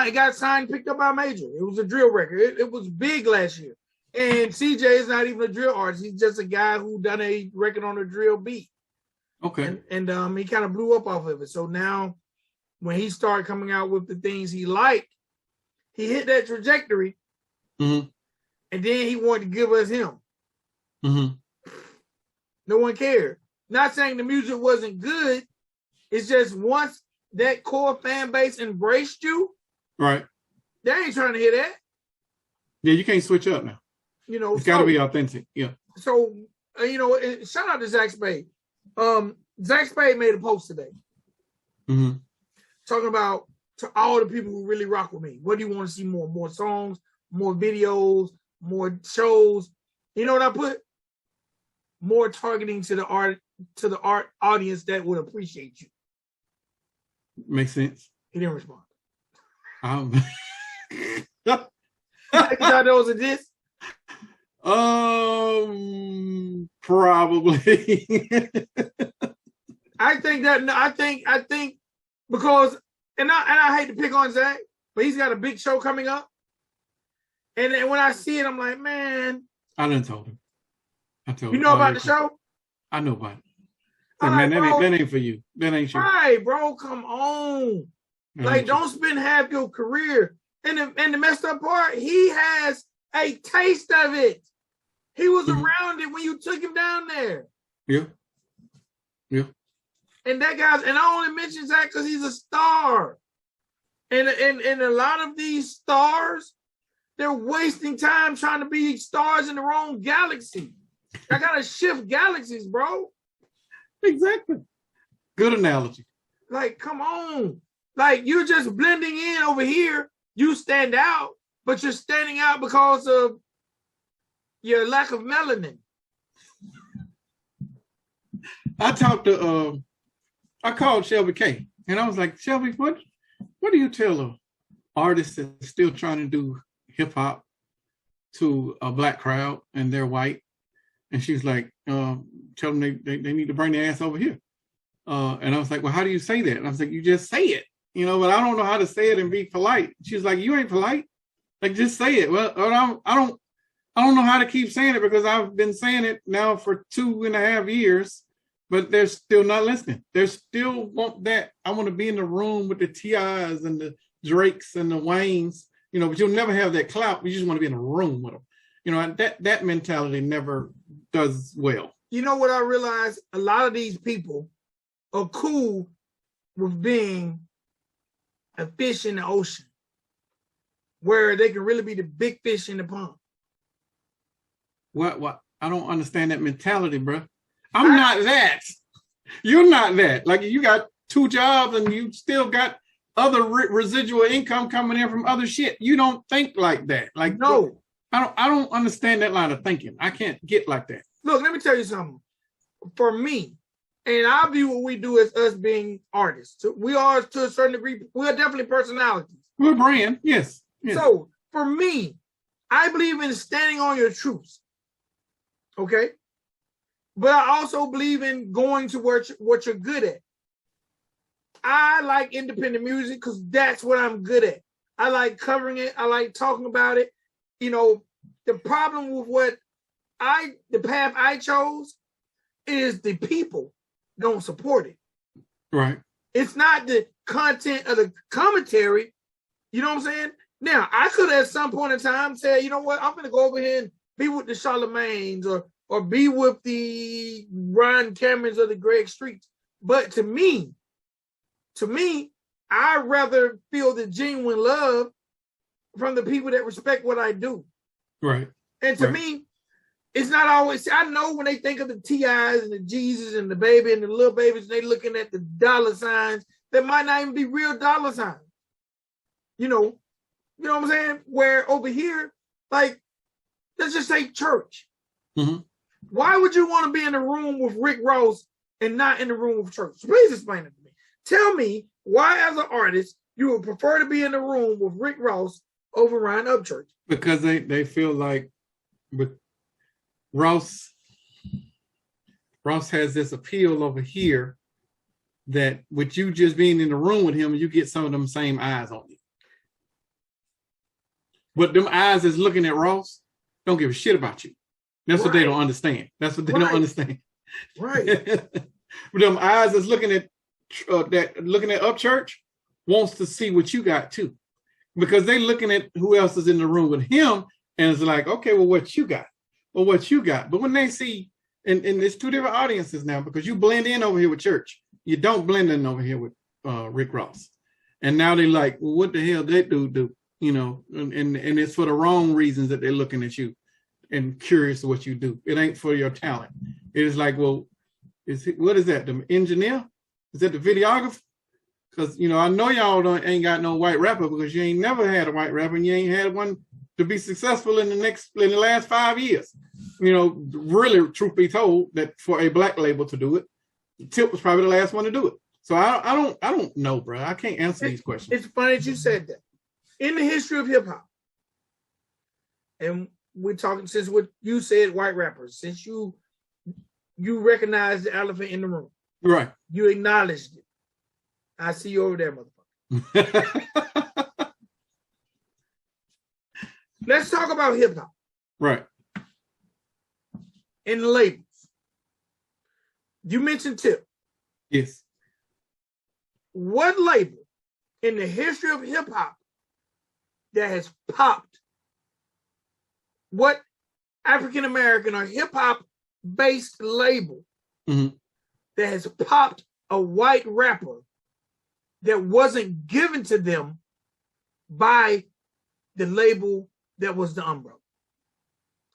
It got signed, picked up by a major. It was a drill record. It was big last year. And CJ is not even a drill artist. He's just a guy who done a record on a drill beat. Okay. And he kind of blew up off of it. So now when he started coming out with the things he liked, he hit that trajectory. Mm-hmm. And then he wanted to give us him. Mm-hmm. No one cared. Not saying the music wasn't good. It's just once that core fan base embraced you, right? They ain't trying to hear that. Yeah, you can't switch up now. You know, it's got to be authentic. Yeah. So shout out to Zach Spade. Zach Spade made a post today, talking about to all the people who really rock with me. What do you want to see more? More songs, more videos, more shows. You know what I put? More targeting to the art audience that would appreciate you. Makes sense. He didn't respond. You thought that was a diss? Probably. I think because and I hate to pick on Zach, but he's got a big show coming up. And then when I see it, I'm like, man. I done told him. You know about the show? I know about it. Man, that ain't for you. That ain't you. Right, bro. Come on. Like, don't spend half your career. And the messed up part, he has a taste of it. He was around it when you took him down there. Yeah. Yeah. And that guy's, and I only mention that because he's a star. And a lot of these stars, they're wasting time trying to be stars in the wrong galaxy. I gotta shift galaxies, bro. Exactly. Good analogy. Like, come on. Like, you're just blending in over here. You stand out, but you're standing out because of your lack of melanin. I called Shelby K, and I was like, Shelby, what do you tell an artist that's still trying to do hip hop to a black crowd and they're white? And she's like, tell them they need to bring their ass over here. And I was like, well, how do you say that? And I was like, you just say it, but I don't know how to say it and be polite. She's like, you ain't polite. Like, just say it. Well, I don't know how to keep saying it because I've been saying it now for 2.5 years, but they're still not listening. They still want that. I want to be in the room with the T.I.s and the Drakes and the Waynes, but you'll never have that clout. You just want to be in a room with them. That mentality never does well. You know what I realized? A lot of these people are cool with being a fish in the ocean, where they can really be the big fish in the pond. What? I don't understand that mentality, bro. I'm not that. You're not that. Like, you got 2 jobs and you still got other residual income coming in from other shit. You don't think like that. Like, no. I don't understand that line of thinking. I can't get like that. Look, let me tell you something. For me, and I view what we do as us being artists. We are, to a certain degree, we are definitely personalities. We're a brand, yes. So, for me, I believe in standing on your truths. Okay? But I also believe in going to what you're good at. I like independent music because that's what I'm good at. I like covering it. I like talking about it. The problem with the path I chose is the people don't support it. Right. It's not the content of the commentary. You know what I'm saying? Now, I could at some point in time say, you know what, I'm going to go over here and be with the Charlemagnes or be with the Ron Camerons or the Greg Streets. But to me, I'd rather feel the genuine love from the people that respect what I do. Right. And to me, it's not always, I know when they think of the T.I.s and the Jesus and the baby and the little babies, they looking at the dollar signs that might not even be real dollar signs. You know what I'm saying? Where over here, like, let's just say church. Mm-hmm. Why would you want to be in a room with Rick Ross and not in the room with church? Please explain it to me. Tell me why, as an artist, you would prefer to be in the room with Rick Ross over Ryan Upchurch. Because they feel like with Ross has this appeal over here that with you just being in the room with him, you get some of them same eyes on you. But them eyes is looking at Ross don't give a shit about you. That's what they don't understand. That's what they don't understand. Right. But them eyes is looking at Upchurch wants to see what you got too, because they looking at who else is in the room with him, and it's like, okay, well, what you got? Well, what you got? But when they see, and it's 2 different audiences now, because you blend in over here with church, you don't blend in over here with Rick Ross, and now they like, well, what the hell that dude do? And it's for the wrong reasons that they're looking at you and curious of what you do. It ain't for your talent. It is like, well, what is that? The engineer? Is that the videographer? Because I know y'all ain't got no white rapper, because you ain't never had a white rapper, and you ain't had one to be successful in the last 5 years. Really, truth be told, that for a black label to do it, Tip was probably the last one to do it. So I don't know, bro. I can't answer these questions. It's funny that you said that. In the history of hip hop, and we're talking since what you said, white rappers, since you recognize the elephant in the room. Right. You acknowledged it. I see you over there, motherfucker. Let's talk about hip hop. Right. And the labels. You mentioned Tip. Yes. What label in the history of hip hop that has popped what African American or hip hop based label Mhm. that has popped a white rapper that wasn't given to them by the label that was the umbrella?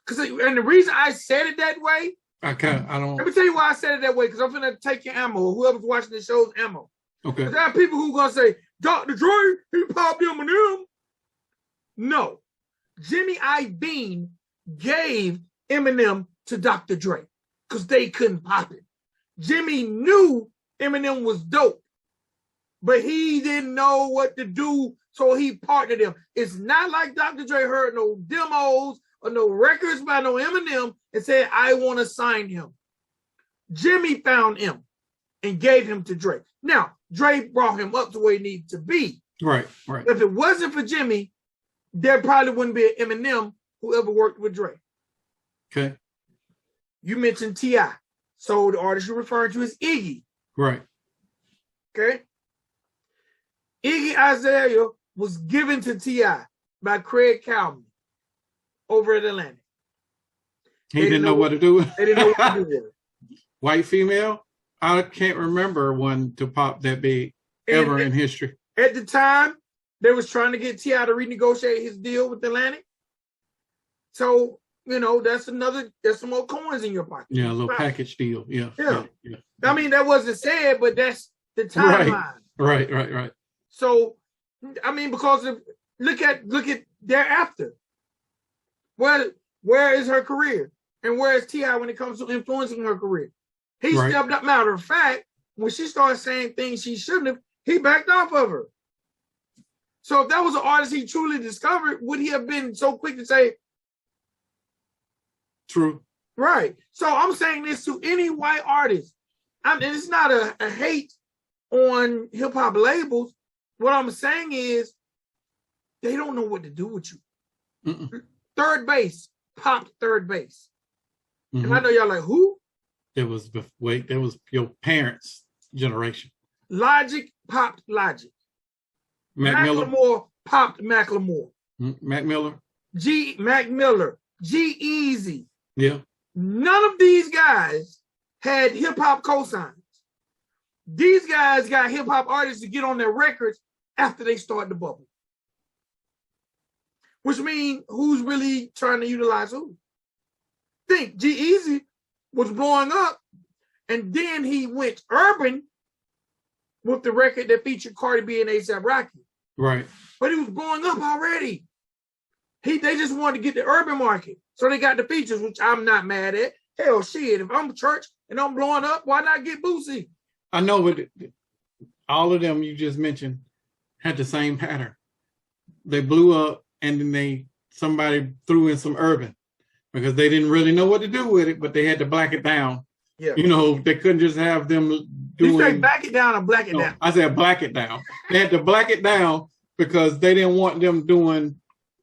And the reason I said it that way, I don't. let me tell you why I said it that way, because I'm gonna take your ammo. Whoever's watching the show's ammo. Okay. There are people who are gonna say, Dr. Dre, he popped Eminem. No. Jimmy Iovine gave Eminem to Dr. Dre because they couldn't pop it. Jimmy knew Eminem was dope, but he didn't know what to do, so he partnered him. It's not like Dr. Dre heard no demos or no records by no Eminem and said, I want to sign him. Jimmy found him and gave him to Dre. Now, Dre brought him up to where he needed to be. Right. If it wasn't for Jimmy, there probably wouldn't be an Eminem who ever worked with Dre. Okay. You mentioned T.I. So the artist you're referring to is Iggy. Right. Okay. Iggy Azalea was given to T.I. by Craig Calvin over at Atlantic. He didn't know what to do with it. They didn't know what to do with it. White female? I can't remember one to pop that big ever in history. At the time, they was trying to get T.I. to renegotiate his deal with Atlantic. So, there's some more coins in your pocket. Yeah, a little package deal. Yeah. I mean, that wasn't said, but that's the timeline. Right. So, I mean, because look at thereafter. Where is her career? And where is T.I. when it comes to influencing her career? He stepped up. Matter of fact, when she started saying things she shouldn't have, he backed off of her. So if that was an artist he truly discovered, would he have been so quick to say? True. Right. So I'm saying this to any white artist. And it's not a hate on hip hop labels. What I'm saying is they don't know what to do with you. Mm-mm. Third base popped third base. Mm-hmm. And I know y'all like, who? There was your parents' generation. Logic popped Logic. Macklemore popped Macklemore. Mac Miller. Mac Miller. G-Eazy. Yeah. None of these guys had hip-hop cosigns. These guys got hip-hop artists to get on their records after they start the bubble. Which means who's really trying to utilize who? Think G-Eazy was blowing up, and then he went urban with the record that featured Cardi B and A$AP Rocky. Right. But he was blowing up already. They just wanted to get the urban market. So they got the features, which I'm not mad at. Hell, shit, if I'm church and I'm blowing up, why not get Boosie? I know, but all of them you just mentioned had the same pattern. They blew up, and then somebody threw in some urban because they didn't really know what to do with it, but they had to black it down. Yeah. They couldn't just have them doing. You say back it down or black it down? I said black it down. They had to black it down because they didn't want them doing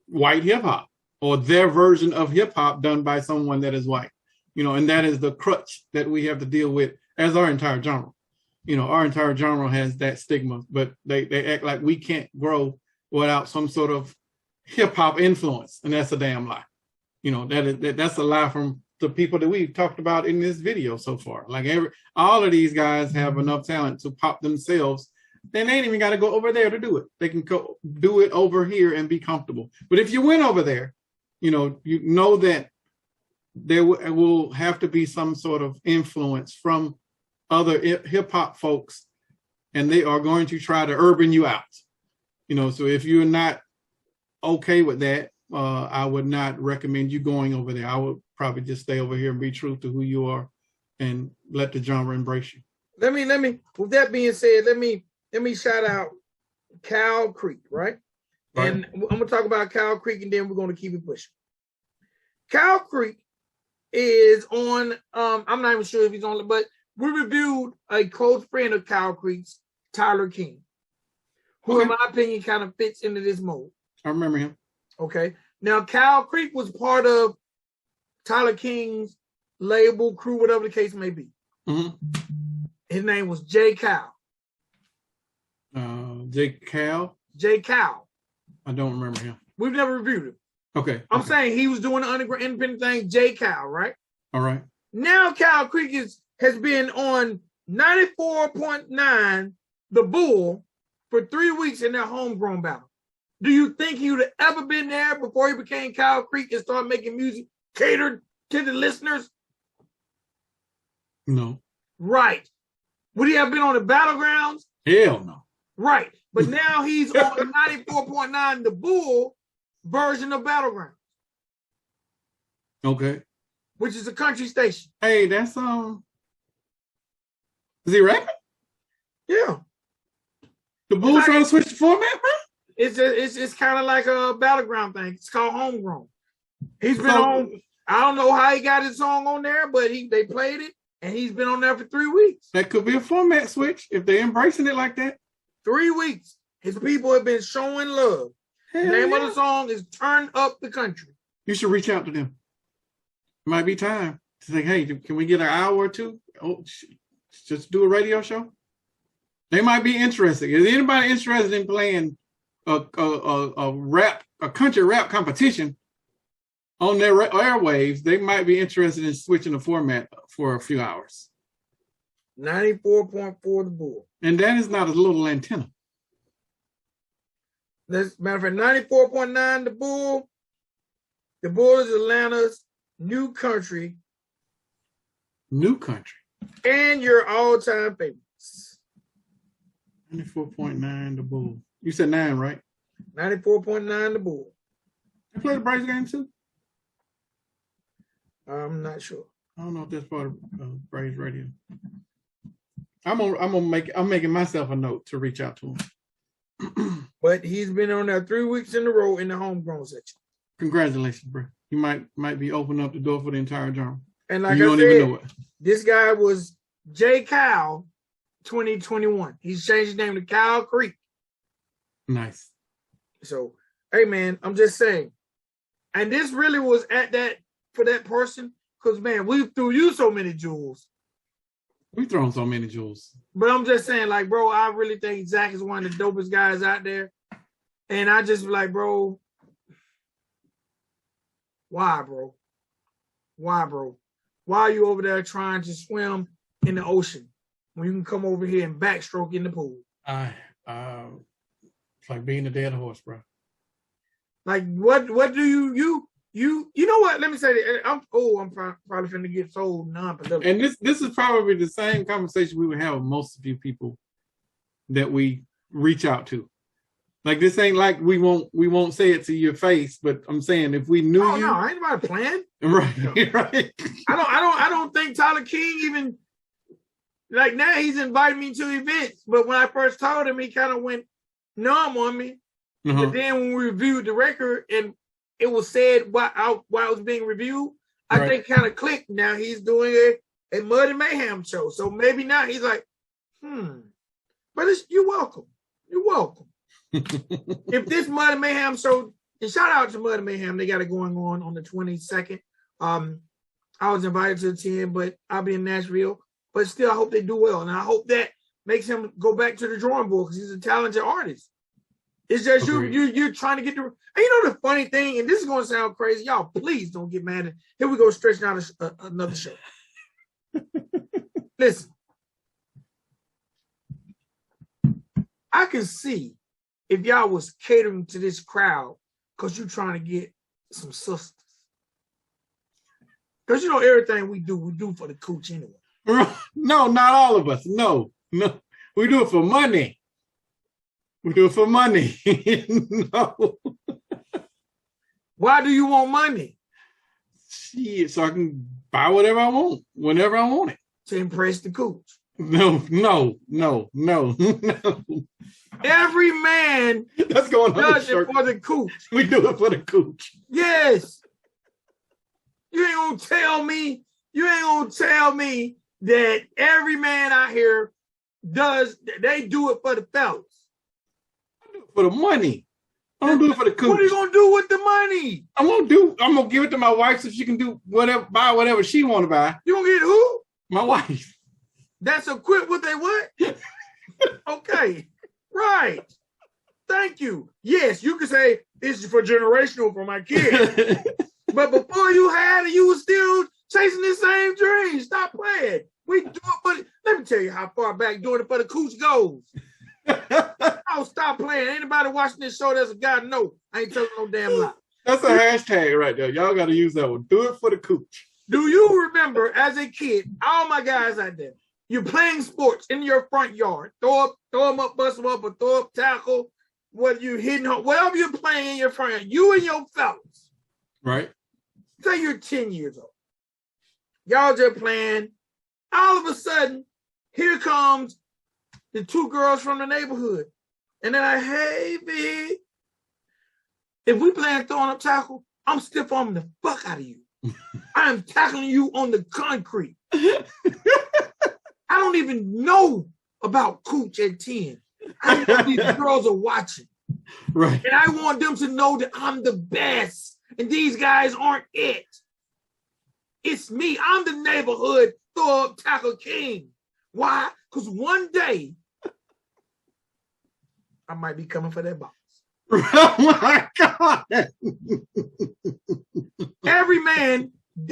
white hip hop or their version of hip hop done by someone that is white. And that is the crutch that we have to deal with as our entire genre. Our entire genre has that stigma, but they act like we can't grow without some sort of hip hop influence, and that's a damn lie. That's a lie from the people that we've talked about in this video so far. Like all of these guys have enough talent to pop themselves. Then they ain't even got to go over there to do it. They can go do it over here and be comfortable. But if you went over there, you know that there will have to be some sort of influence from other hip hop folks, and they are going to try to urban you out. So if you're not okay with that, I would not recommend you going over there. I would probably just stay over here and be true to who you are and let the genre embrace you. Let me, with that being said, let me shout out Cow Creek, right? And I'm going to talk about Cow Creek, and then we're going to keep it pushing. Cow Creek is on, I'm not even sure if he's on, but we reviewed a close friend of Cow Creek's, Tyler King, who in my opinion kind of fits into this mold. I remember him. Okay. Now, Cow Creek was part of Tyler King's label, crew, whatever the case may be. Mm-hmm. His name was J. Cow. J. Cow? J. Cow. I don't remember him. We've never reviewed him. Okay. I'm saying he was doing the underground independent thing, J. Cal, right? All right. Now Cow Creek has been on 94.9, the Bull, for 3 weeks in their homegrown battle. Do you think he would have ever been there before he became Cow Creek and started making music catered to the listeners? No. Right. Would he have been on the Battlegrounds? Hell no. Right. But now he's on 94.9, the Bull version of Battlegrounds. Okay. Which is a country station. Hey, that's Is he rapping? Yeah. The Bulls trying to switch the format, bro? It's kind of like a Battleground thing. It's called Homegrown. He's been on. I don't know how he got his song on there, but they played it, and he's been on there for 3 weeks. That could be a format switch if they're embracing it like that. 3 weeks. His people have been showing love. The name of the song is "Turn Up the Country." You should reach out to them. It might be time to say, hey, can we get an hour or two? Oh, just do a radio show. They might be interested. Is anybody interested in playing a country rap competition on their airwaves? They might be interested in switching the format for a few hours. 94.4 the Bull. And that is not a little antenna. Matter of fact, 94.9 the Bull. The Bull is Atlanta's new country. New country. And your all-time favorites. 94.9 the Bull. You said 9, right? 94.9 the Bull. You play the Braves game too? I'm not sure. I don't know if that's part of Braves Radio. I'm making myself a note to reach out to him. But he's been on there 3 weeks in a row in the homegrown section. Congratulations, bro. You might be opening up the door for the entire genre. And like you I don't said, even know it. This guy was J. Cal 2021. He's changed his name to Cow Creek. Nice. So, hey man, I'm just saying. And this really was at that for that person, because man, we threw you so many jewels. We've thrown so many jewels. But I'm just saying, like, bro, I really think Zach is one of the dopest guys out there. And I just like, bro, why, bro? Why, bro? Why are you over there trying to swim in the ocean when you can come over here and backstroke in the pool? It's like being a dead horse, bro. Like, what do you know what? Let me say that. I'm probably finna get so non-political. And this is probably the same conversation we would have with most of you people that we reach out to. Like, this ain't like we won't say it to your face, but I'm saying if we knew you. No, I ain't about to plan. Right, No. right. I don't think Tyler King even, like, now he's inviting me to events. But when I first told him, he kind of went numb on me. Uh-huh. But then when we reviewed the record and it was said while it was being reviewed, I think kind of clicked. Now he's doing a Mud and Mayhem show. So maybe now he's like, but you're welcome. You're welcome. If this Mud and Mayhem show, and shout out to Mud and Mayhem, they got it going on the 22nd. I was invited to attend, but I'll be in Nashville. But still, I hope they do well. And I hope that makes him go back to the drawing board because he's a talented artist. It's just you're trying to get the. And you know the funny thing, and this is going to sound crazy. Y'all, please don't get mad. Here we go, stretching out another show. Listen, I can see if y'all was catering to this crowd because you're trying to get some sisters. Because you know everything we do for the cooch anyway. No, not all of us. No. We do it for money. We do it for money. No. Why do you want money? Shit, so I can buy whatever I want, whenever I want it. To impress the cooch. No. Every man That's going on does it for the cooch. We do it for the cooch. Yes. You ain't gonna tell me that every man out here they do it for the fellas. I do it for the money. I don't do it for the cooch. What are you gonna do with the money? I'm gonna give it to my wife so she can buy whatever she want to buy. You gonna get who? My wife. That's equipped with a what? Okay. Right. Thank you. Yes, you could say this is for generational for my kids. But before you had it, you were still chasing the same dream. Stop playing. We do it for let me tell you how far back doing it for the cooch goes. Oh, stop playing. Anybody watching this show that's a guy, no. I ain't telling no damn lie. That's a hashtag right there. Y'all got to use that one. Do it for the cooch. Do you remember as a kid, all my guys out there, you're playing sports in your front yard. Throw them up, bust them up, or throw up, tackle, whether you're hitting, whatever you're playing in your front yard, you and your fellas. Right. Say you're 10 years old. Y'all just playing. All of a sudden, here comes the two girls from the neighborhood. And they're like, hey, B. If we playing throwing up tackle, I'm stiff arming the fuck out of you. I'm tackling you on the concrete. I don't even know about Cooch at 10. I know these girls are watching. Right. And I want them to know that I'm the best. And these guys aren't it. It's me. I'm the neighborhood throw up tackle king. Why? Because one day I might be coming for that box. Oh my God. Every man,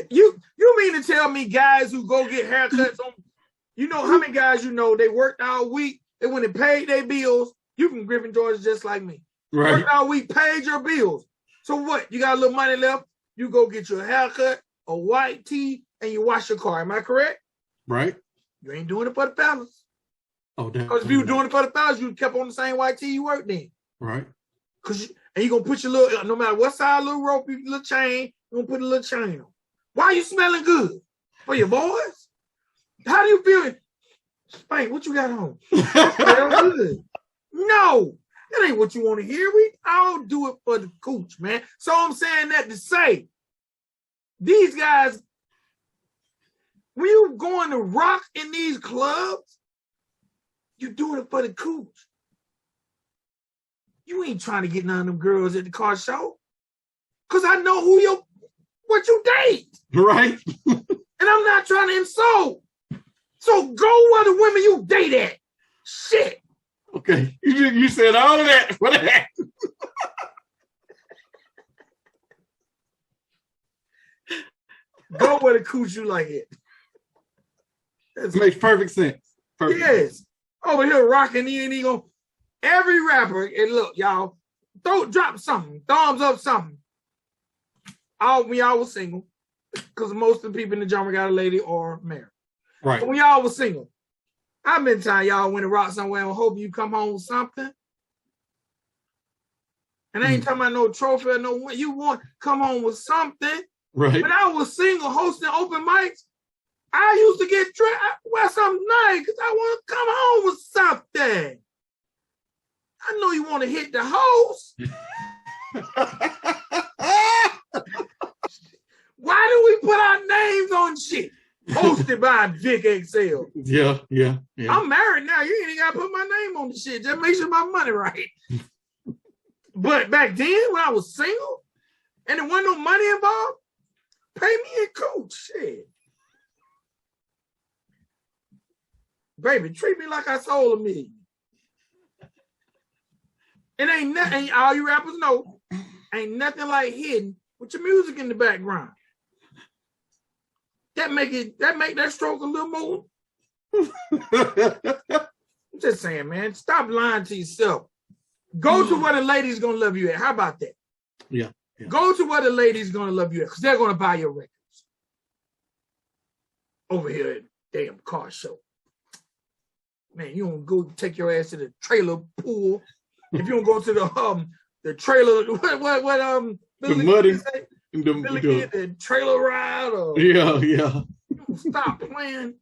you mean to tell me guys who go get haircuts on, you know how many guys you know, they worked all week, they went and paid their bills. You from Griffin, Georgia, just like me. Right. Worked all week, paid your bills. So what? You got a little money left, you go get your haircut, a white tee, and you wash your car. Am I correct? Right. You ain't doing it for the fellas. Oh, damn. Because if you were doing it for the fellas, you kept on the same white tee you worked in. Right. And you're going to put your little, no matter what side little rope, little chain, you're going to put a little chain on. Why are you smelling good? For your boys? How do you feel? Spank, what you got on? Smell good. No, that ain't what you want to hear. We all do it for the cooch, man. So I'm saying that to say, these guys, when you going to rock in these clubs, you doing it for the cooch. You ain't trying to get none of them girls at the car show. Because I know what you date. Right. And I'm not trying to insult. So go where the women you date at. Shit. Okay. You said all of that for that. Go where the cooch you like it. It makes perfect sense. Perfect. Yes. Over here rocking in. Every rapper, and look, y'all, drop something. Thumbs up something. When y'all was single, because most of the people in the genre got a lady or married. Right. But when y'all was single, I've been telling y'all went to rock somewhere and hope you come home with something. And I ain't talking about no trophy or no win. You want come home with something. Right. When I was single hosting open mics, I used to get dressed, wear something nice because I want to come home with something. I know you want to hit the host. Why do we put our names on shit? Hosted by Vic XL. Yeah. I'm married now. You ain't got to put my name on the shit. Just make sure my money right. But back then, when I was single, and there wasn't no money involved, pay me in coach. Shit. Baby, treat me like I sold $1 million. It ain't nothing, all you rappers know, ain't nothing like hidden with your music in the background. That make that stroke a little more. I'm just saying, man, stop lying to yourself. Go to where the lady's gonna love you at. How about that? Yeah. Go to where the lady's gonna love you at, because they're gonna buy your records. Over here at the damn car show. Man, you don't go take your ass to the trailer pool. If you don't go to the trailer, the trailer ride or yeah. You stop playing.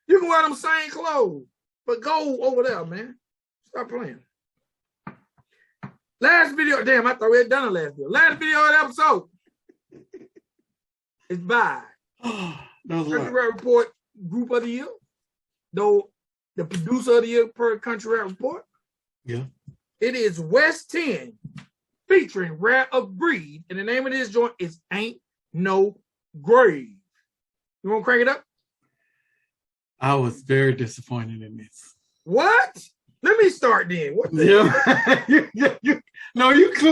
You can wear them same clothes, but go over there, man. Stop playing. Last video, damn, I thought we had done a last video. Last video of the episode is by Country Rap Report Group of the Year. Though the producer of the year per Country Rap Report. Yeah. It is West 10 featuring Rare of Breed. And the name of this joint is Ain't No Grave. You want to crank it up? I was very disappointed in this. What? Let me start then. What the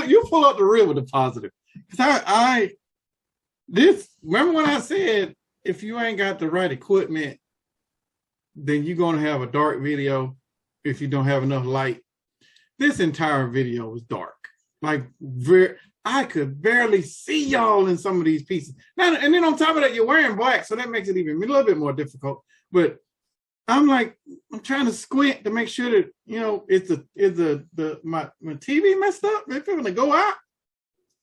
you pull up the real with the positive. Because remember when I said if you ain't got the right equipment, then you're gonna have a dark video if you don't have enough light. This entire video was dark. Like I could barely see y'all in some of these pieces. Now, and then on top of that, you're wearing black, so that makes it even a little bit more difficult. But I'm trying to squint to make sure that my TV messed up. If it was to go out,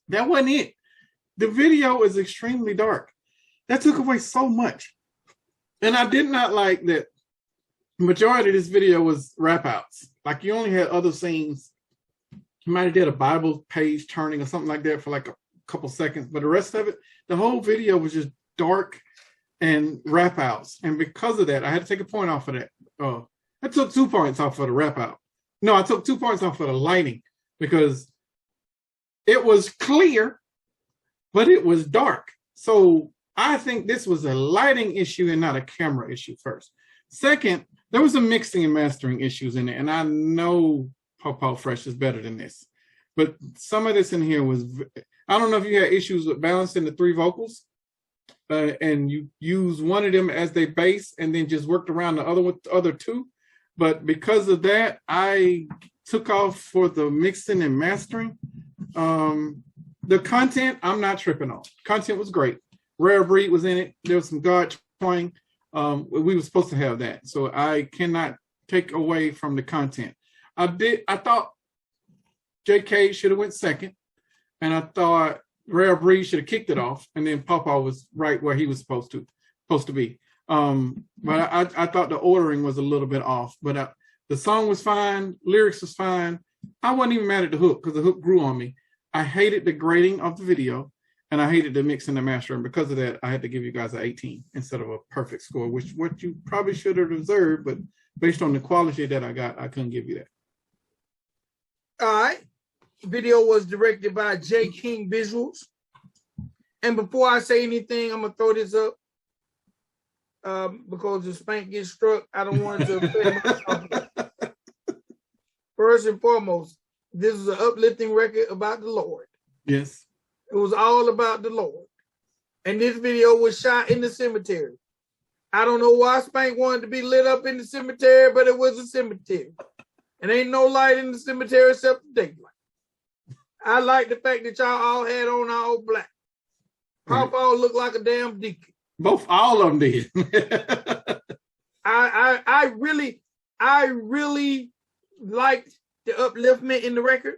that wasn't it. The video is extremely dark. That took away so much, and I did not like that. The majority of this video was rap outs. Like you only had other scenes. You might have did a Bible page turning or something like that for like a couple seconds, but the rest of it, the whole video was just dark and rap outs. And because of that, I had to take a point off of that. I took 2 points off of the rap out. No, I took 2 points off of the lighting because it was clear, but it was dark. So I think this was a lighting issue and not a camera issue first. Second, there was some mixing and mastering issues in it. And I know Paw Fresh is better than this. But some of this in here was, I don't know if you had issues with balancing the 3 vocals and you use one of them as their bass and then just worked around the other 2. But because of that, I took off for the mixing and mastering. The content, I'm not tripping on. Content was great. Rare Breed was in it. There was some God twang. We were supposed to have that. So I cannot take away from the content. I thought JK should have went second, and I thought Rare Breed should have kicked it off, and then Pawpaw was right where he was supposed to be. But I thought the ordering was a little bit off. But the song was fine, lyrics was fine. I wasn't even mad at the hook because the hook grew on me. I hated the grading of the video, and I hated the mix and the master, and because of that, I had to give you guys an 18 instead of a perfect score, which what you probably should have deserved, but based on the quality that I got, I couldn't give you that. All right. Video was directed by J. King Visuals. And before I say anything, I'm going to throw this up because if Spank gets struck, I don't want it to affect myself. First and foremost, this is an uplifting record about the Lord. Yes. It was all about the Lord. And this video was shot in the cemetery. I don't know why Spank wanted to be lit up in the cemetery, but it was a cemetery. And ain't no light in the cemetery except the daylight. I like the fact that y'all all had on all black. Pawpaw looked like a damn deacon. All of them did. I really liked the upliftment in the record.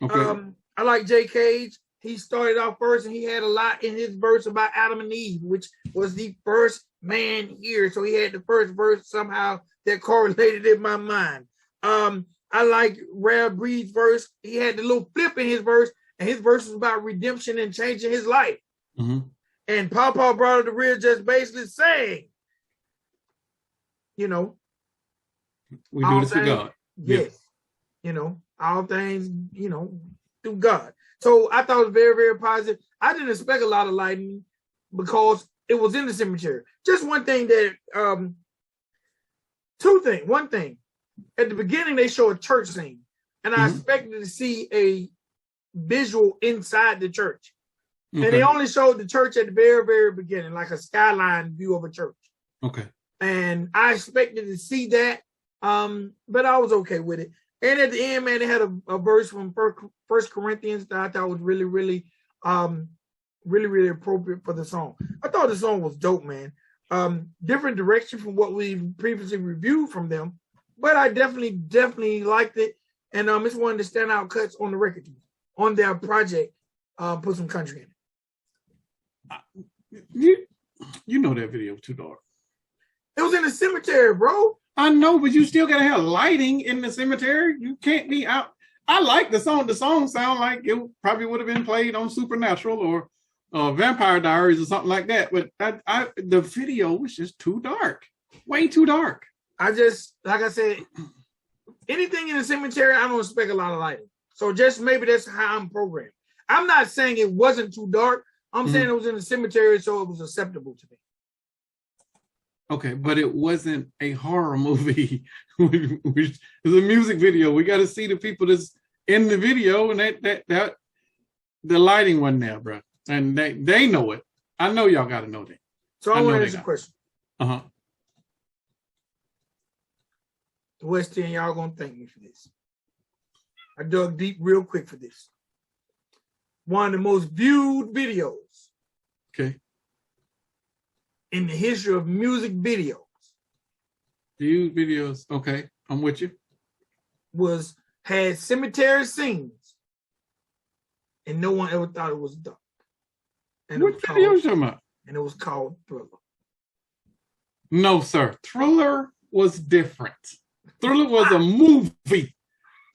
Okay. I like J. Cage. He started off first and he had a lot in his verse about Adam and Eve, which was the first man here. So he had the first verse somehow that correlated in my mind. I like Rare Breed's verse. He had the little flip in his verse, and his verse was about redemption and changing his life. Mm-hmm. And Pawpaw brought up the rear just basically saying, we do this for God. Yes. All things, through God. So I thought it was very, very positive. I didn't expect a lot of lighting because it was in the cemetery. Just one thing that, two things. One thing. At the beginning, they show a church scene, and I expected to see a visual inside the church. Okay. And they only showed the church at the very, very beginning, like a skyline view of a church. Okay. And I expected to see that, but I was okay with it. And at the end, man, they had a verse from First Corinthians that I thought was really, really, really, really appropriate for the song. I thought the song was dope, man. Different direction from what we previously reviewed from them. But I definitely liked it. And it's one of the standout cuts on the record, on their project, put some country in it. You know that video was too dark. It was in the cemetery, bro. I know, but you still gotta have lighting in the cemetery. You can't be out. I like the song. The song sound like it probably would have been played on Supernatural or Vampire Diaries or something like that. But the video was just too dark. Way too dark. Like I said, anything in the cemetery, I don't expect a lot of lighting. So just maybe that's how I'm programmed. I'm not saying it wasn't too dark. I'm saying it was in the cemetery, so it was acceptable to me. Okay, but it wasn't a horror movie. It was a music video. We got to see the people that's in the video, and that the lighting wasn't there, bro. And they know it. I know y'all got to know that. So I want to ask you a question. Uh-huh. The West End, y'all gonna thank me for this. I dug deep real quick for this. One of the most viewed videos in the history of music videos. Viewed videos, okay, I'm with you. Had cemetery scenes, and no one ever thought it was dark. And what video you talking about? And it was called Thriller. No, sir. Thriller was different. Thriller was a movie.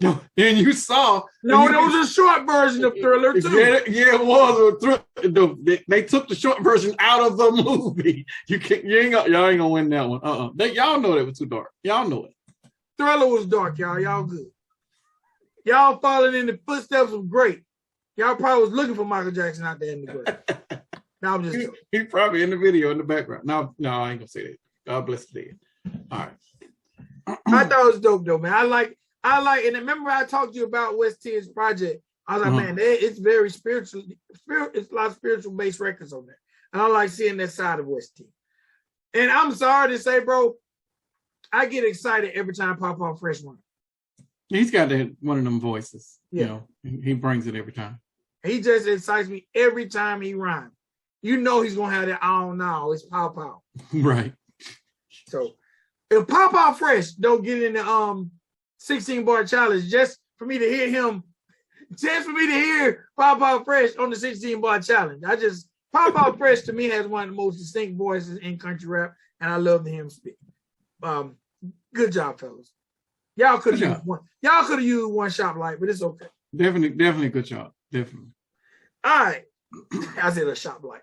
And you saw. No, there was a short version of Thriller, too. Yeah, it was. They took the short version out of the movie. Y'all ain't gonna win that one. Y'all know that was too dark. Y'all know it. Thriller was dark, y'all. Y'all good. Y'all following in the footsteps of great. Y'all probably was looking for Michael Jackson out there in the grave. Now I'm just joking. He probably in the video in the background. No, I ain't gonna say that. God bless the dead. All right. I thought it was dope though, man. I like, and remember I talked to you about West End's project. I was like, man, it's very spiritual. It's a lot of spiritual based records on there. And I like seeing that side of West End. And I'm sorry to say, bro, I get excited every time Pop Off Fresh runs. He's got one of them voices. Yeah. You know, he brings it every time. He just excites me every time he rhymes. You know he's gonna have that I don't know. It's Pow Pow. Right. So if Pop Out Fresh don't get in the 16-bar challenge, just for me to hear Pop Out Fresh on the 16-bar challenge. Pop Out Fresh to me has one of the most distinct voices in country rap, and I love to hear him speak. Good job, fellas. Y'all could have used one. Y'all could have used one shop light, but it's okay. Definitely good job. Definitely. All right. I said a shop light.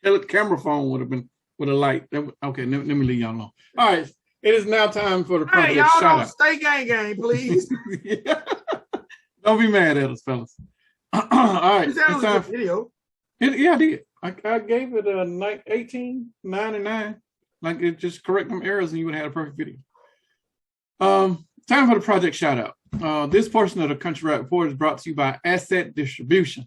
The camera phone would have been with a light. Okay, let me leave y'all alone. All right. It is now time for the project y'all shout don't out. stay gang, please. Yeah. Don't be mad at us, fellas. All right. It's time for video. I did. I gave it a 18, 9 and 9. Like it just correct them errors and you would have had a perfect video. Time for the project shout out. This portion of the Country Rap Report is brought to you by Asset Distribution.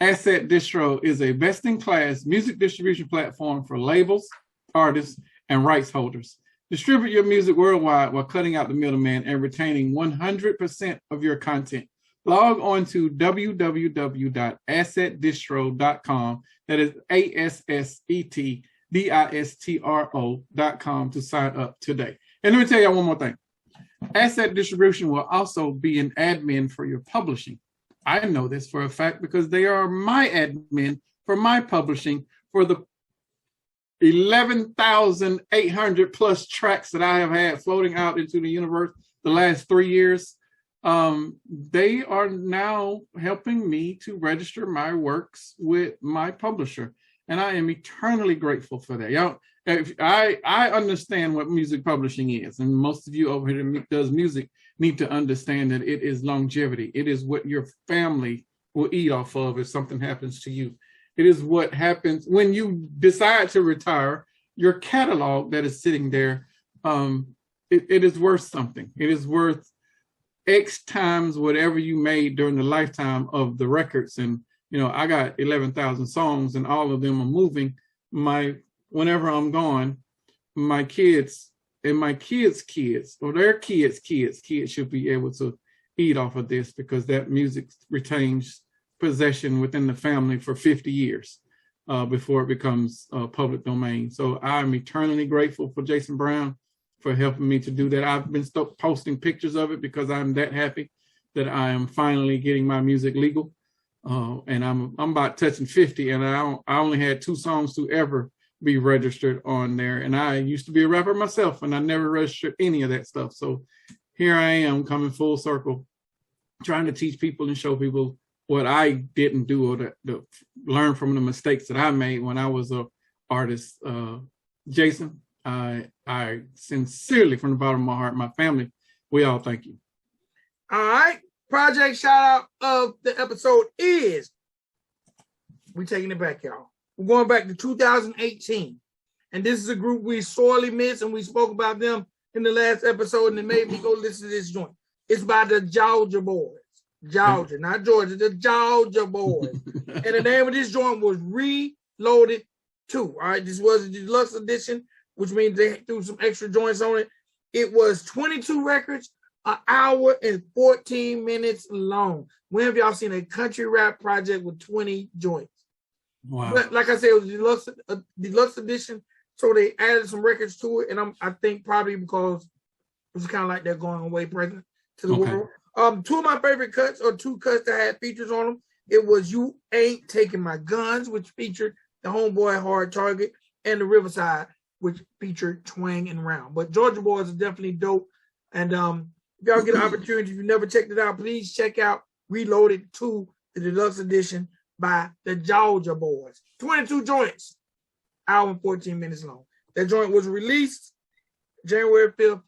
Asset Distro is a best-in-class music distribution platform for labels, artists, and rights holders. Distribute your music worldwide while cutting out the middleman and retaining 100% of your content. Log on to www.assetdistro.com. That is ASSETDISTRO.com to sign up today. And let me tell you one more thing. Asset Distribution will also be an admin for your publishing. I know this for a fact because they are my admin for my publishing for the 11,800 plus tracks that I have had floating out into the universe the last 3 years. They are now helping me to register my works with my publisher. And I am eternally grateful for that. Y'all, I understand what music publishing is. And most of you over here that does music need to understand that it is longevity. It is what your family will eat off of if something happens to you. It is what happens when you decide to retire. Your catalog that is sitting there, it is worth something. It is worth X times whatever you made during the lifetime of the records. And, you know, I got 11,000 songs and all of them are moving. Whenever I'm gone, my kids and my kids' kids or their kids' kids should be able to eat off of this because that music retains possession within the family for 50 years before it becomes public domain. So I'm eternally grateful for Jason Brown for helping me to do that. I've been posting pictures of it because I'm that happy that I am finally getting my music legal. And I'm about touching 50 and I only had 2 songs to ever be registered on there. And I used to be a rapper myself and I never registered any of that stuff. So here I am coming full circle, trying to teach people and show people what I didn't do or to learn from the mistakes that I made when I was an artist. Jason, I sincerely, from the bottom of my heart, my family, we all thank you. All right. Project shout out of the episode is, we're taking it back, y'all. We're going back to 2018. And this is a group we sorely miss, and we spoke about them in the last episode, and it made me go listen to this joint. It's by the Georgia Boys. Georgia, not Georgia, the Georgia Boys. And the name of this joint was Reloaded 2. All right, this was a deluxe edition, which means they threw some extra joints on it. It was 22 records, an hour and 14 minutes long. When have y'all seen a country rap project with 20 joints? Wow. But like I said, it was a deluxe edition, so they added some records to it, and I think probably because it was kind of like they're going away present to the world. Two of my favorite cuts, or two cuts that had features on them, it was You Ain't Taking My Guns, which featured the Homeboy Hard Target, and The Riverside, which featured Twang and Round. But Georgia Boys is definitely dope. And if y'all get an opportunity, if you never checked it out, please check out Reloaded 2, the deluxe edition by the Georgia Boys. 22 joints, hour and 14 minutes long. That joint was released January 5th,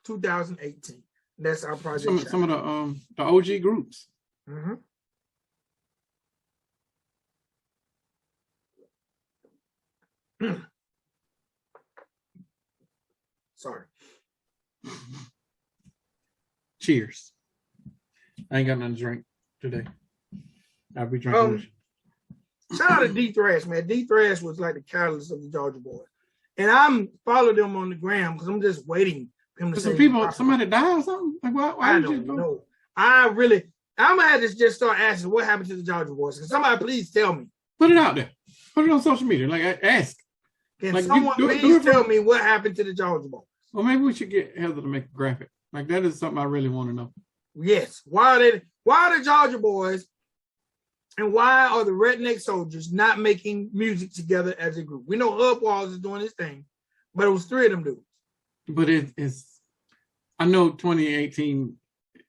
2018. That's our project. Some of the OG groups. Mm-hmm. Sorry. Cheers. I ain't got nothing to drink today. I'll be drinking. Shout out to D Thrash, man. D Thrash was like the catalyst of the Georgia Boys. And I'm following them on the gram because I'm just waiting for him to say. Somebody died or something? Like, why I don't know. I'm gonna have to just start asking what happened to the Georgia Boys. Can somebody please tell me? Put it out there. Put it on social media. Like, ask. Can someone please tell me what happened to the Georgia Boys? Well, maybe we should get Heather to make a graphic. Like, that is something I really want to know. Yes. Why are the Georgia Boys and why are the Redneck Soldiers not making music together as a group? We know Hub Walls is doing his thing, but it was three of them dudes. But it's I know 2018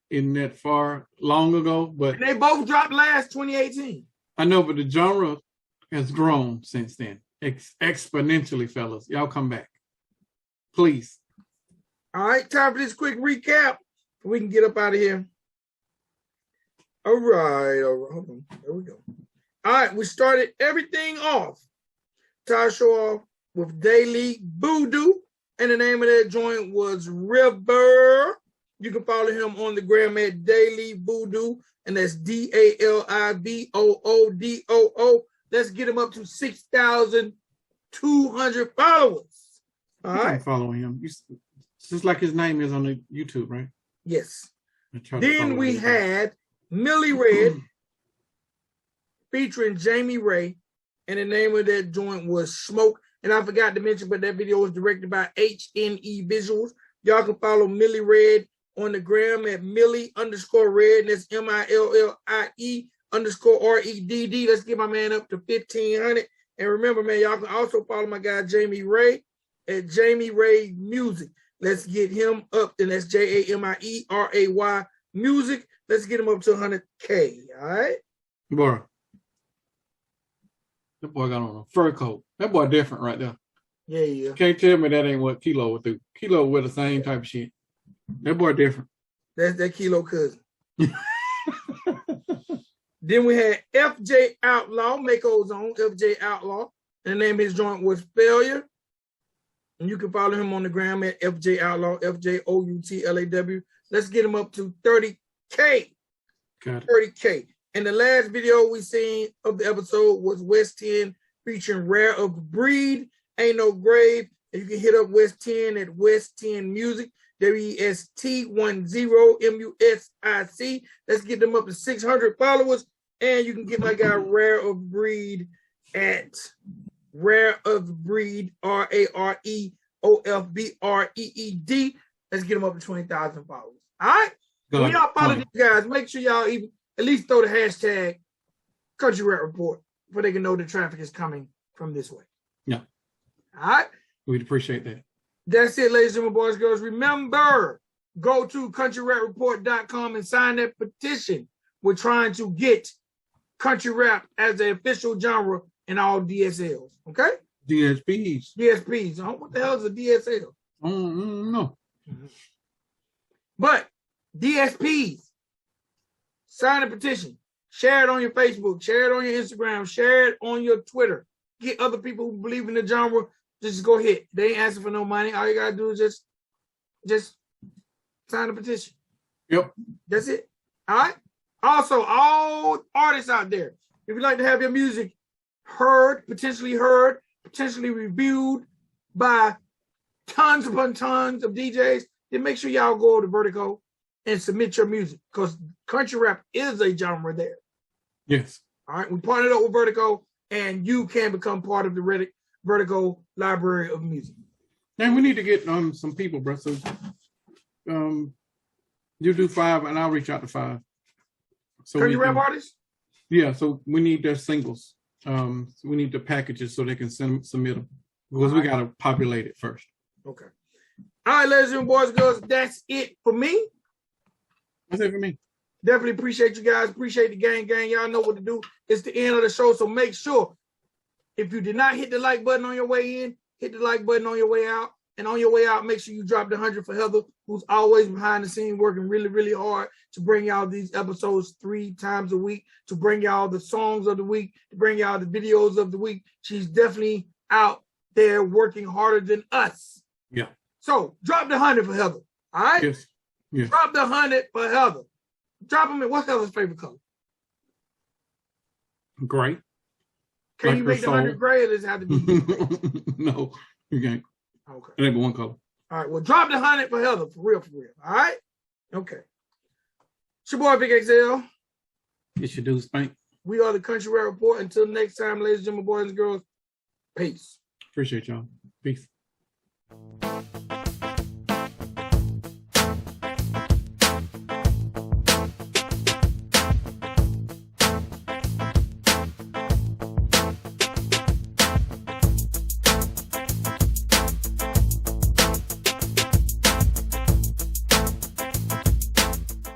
isn't that far long ago, but and they both dropped last 2018. I know, but the genre has grown since then. Exponentially, fellas. Y'all come back. Please. All right, time for this quick recap. We can get up out of here. All right. Hold on. There we go. All right, we started everything off. Tie show off with Dali Voodoo, and the name of that joint was River. You can follow him on the gram at Dali Voodoo, and that's DALIVOODOO. Let's get him up to 6,200 followers. All right. Follow him. Just like his name is on the YouTube, right? Yes. Then we had Millie Redd featuring Jamie Ray, and the name of that joint was Smoke. And I forgot to mention, but that video was directed by HNE Visuals. Y'all can follow Millie Redd on the gram at Millie_Redd, and that's MILLIE_REDD. Let's get my man up to 1,500. And remember, man, y'all can also follow my guy Jamie Ray at Jamie Ray Music. Let's get him up, and that's JAMIERAY Music. Let's get him up to 100K. All right, boy. That boy got on a fur coat. That boy different right there. Yeah. Can't tell me that ain't what Kilo would do. Kilo with the same type of shit. That boy different. That's that Kilo cousin. Then we had FJ Outlaw, Mako's own FJ Outlaw. And the name of his joint was Failure. And you can follow him on the gram at FJ Outlaw, FJOUTLAW. Let's get him up to 30K. Got it. 30K. And the last video we seen of the episode was West 10 featuring Rare of Breed, Ain't No Grave. And you can hit up West 10 at West 10 Music, WEST10MUSIC. Let's get them up to 600 followers. And you can get my guy Rare of Breed at Rare of Breed, RAREOFBREED. Let's get them up to 20,000 followers. All right? So when y'all follow these guys, make sure y'all even at least throw the hashtag Country Rap Report so they can know the traffic is coming from this way. Yeah. All right? We'd appreciate that. That's it, ladies and boys, girls. Remember, go to countryrapreport.com and sign that petition. We're trying to get country rap as the official genre in all DSLs. Okay? DSPs. DSPs. What the hell is a DSL? No. But DSPs, sign a petition. Share it on your Facebook. Share it on your Instagram. Share it on your Twitter. Get other people who believe in the genre just go ahead. They ain't asking for no money. All you gotta do is just sign the petition. Yep. That's it. All right. Also, all artists out there, if you'd like to have your music heard, potentially reviewed by tons upon tons of DJs, then make sure y'all go to Vertigo and submit your music, because country rap is a genre there. Yes. All right. We partnered up with Vertigo, and you can become part of the Vertigo library of music. And we need to get some people, bro. So you do 5 and I'll reach out to 5. So country rap artists? Yeah, so we need their singles. So we need the packages so they can submit them, because we gotta populate it first. Okay. All right, ladies and boys and girls, that's it for me. That's it for me. Definitely appreciate you guys. Appreciate the gang. Y'all know what to do. It's the end of the show, so make sure, if you did not hit the like button on your way in, hit the like button on your way out. And on your way out, make sure you drop the 100 for Heather, who's always behind the scene working really, really hard to bring y'all these episodes 3 times a week, to bring y'all the songs of the week, to bring y'all the videos of the week. She's definitely out there working harder than us. Yeah. So drop the 100 for Heather. All right? Yes. Yes. Drop the 100 for Heather. Drop them in. What's Heather's favorite color? Gray. Can you make the 100 gray, or does it have to be? No, you can't. Okay. It ain't but one color. All right. Well, drop the 100 for Heather, for real. All right? Okay. It's your boy, Vic XL. It's your dude, Spank. We are the Country Rap Report. Until next time, ladies and gentlemen, boys and girls, peace. Appreciate y'all. Peace.